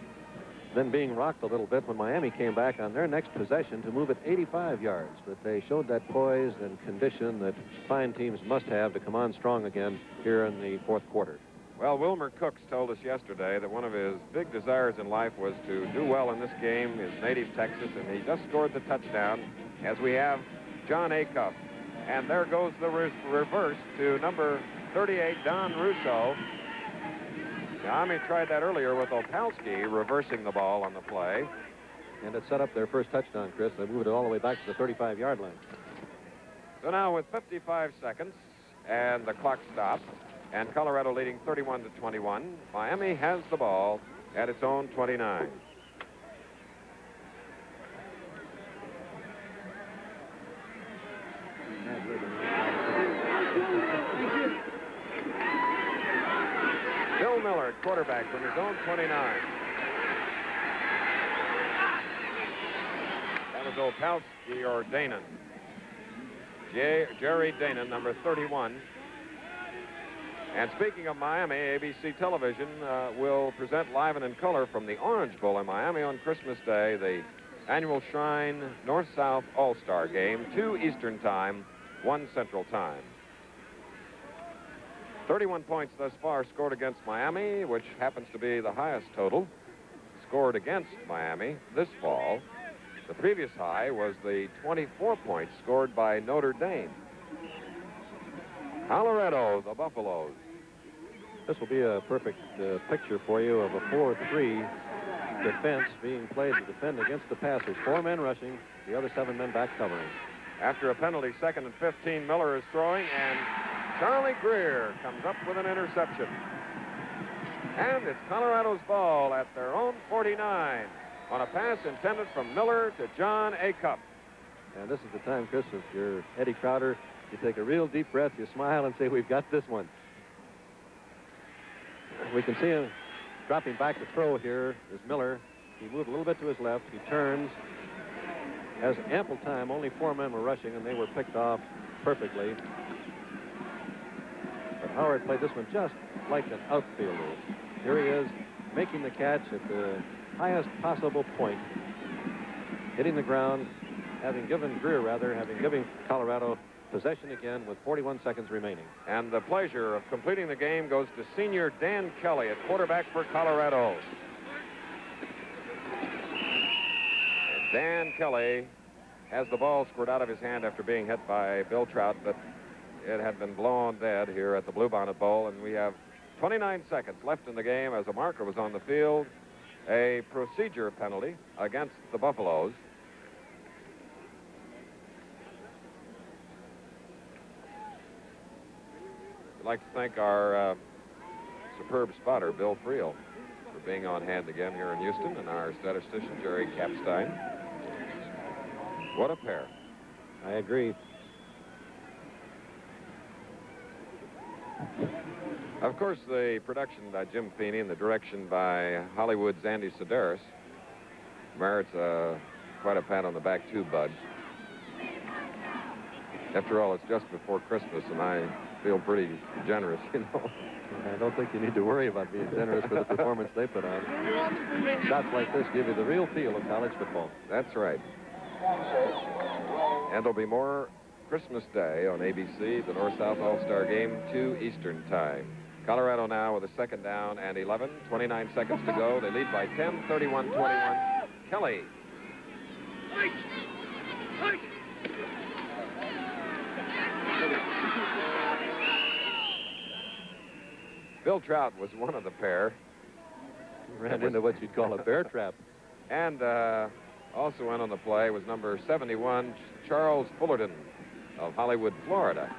then being rocked a little bit when Miami came back on their next possession to move it 85 yards. But they showed that poise and condition that fine teams must have to come on strong again here in the fourth quarter. Well, Wilmer Cooks told us yesterday that one of his big desires in life was to do well in this game, his native Texas, and he just scored the touchdown as we have John Acuff. And there goes the reverse to number 38, Don Russo. Miami tried that earlier with Opalski reversing the ball on the play. And it set up their first touchdown, Chris. They moved it all the way back to the 35-yard line. So now with 55 seconds and the clock stopped, and Colorado leading 31-21, Miami has the ball at its own 29. Bill Miller, quarterback from his own 29. That was Opalski or Danon. Jerry Danon, number 31. And speaking of Miami, ABC Television will present live and in color from the Orange Bowl in Miami on Christmas Day, the annual Shrine North-South All-Star Game, 2 Eastern Time, 1 Central Time. 31 points thus far scored against Miami, which happens to be the highest total scored against Miami this fall. The previous high was the 24 points scored by Notre Dame. Colorado, the Buffaloes. This will be a perfect picture for you of a 4-3 defense being played to defend against the passers. 4 men rushing, the other 7 men back covering. After a penalty, 2nd and 15, Miller is throwing, and Charlie Greer comes up with an interception. And it's Colorado's ball at their own 49 on a pass intended from Miller to John Acuff. And this is the time, Chris, if you're Eddie Crowder, you take a real deep breath, you smile, and say, we've got this one. We can see him dropping back to throw here is Miller. He moved a little bit to his left. He turns. Has ample time. Only 4 men were rushing, and they were picked off perfectly. But Howard played this one just like an outfielder. Here he is, making the catch at the highest possible point, hitting the ground, having given Colorado possession again with 41 seconds remaining. And the pleasure of completing the game goes to senior Dan Kelly at quarterback for Colorado. And Dan Kelly has the ball squirted out of his hand after being hit by Bill Trout, but it had been blown dead here at the Bluebonnet Bowl, and we have 29 seconds left in the game as a marker was on the field. A procedure penalty against the Buffaloes. I'd like to thank our superb spotter, Bill Friel, for being on hand again here in Houston, and our statistician, Jerry Kapstein. What a pair. I agree. Of course, the production by Jim Feeney and the direction by Hollywood's Andy Sedaris merits quite a pat on the back, too, Bud. After all, it's just before Christmas, and I feel pretty generous, you know. I don't think you need to worry about being generous for the performance they put on. Shots like this give you the real feel of college football. That's right. And there'll be more Christmas Day on ABC, the North-South All-Star Game, 2 Eastern Time. Colorado now with a 2nd down and 11, 29 seconds to go. They lead by 10, 31-21. Kelly. Bill Trout was one of the pair. He ran into what you'd call a bear trap. And also in on the play was number 71, Charles Fullerton of Hollywood, Florida.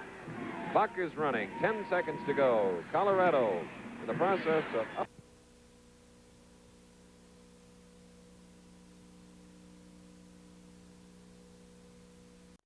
Clock is running, 10 seconds to go. Colorado in the process of up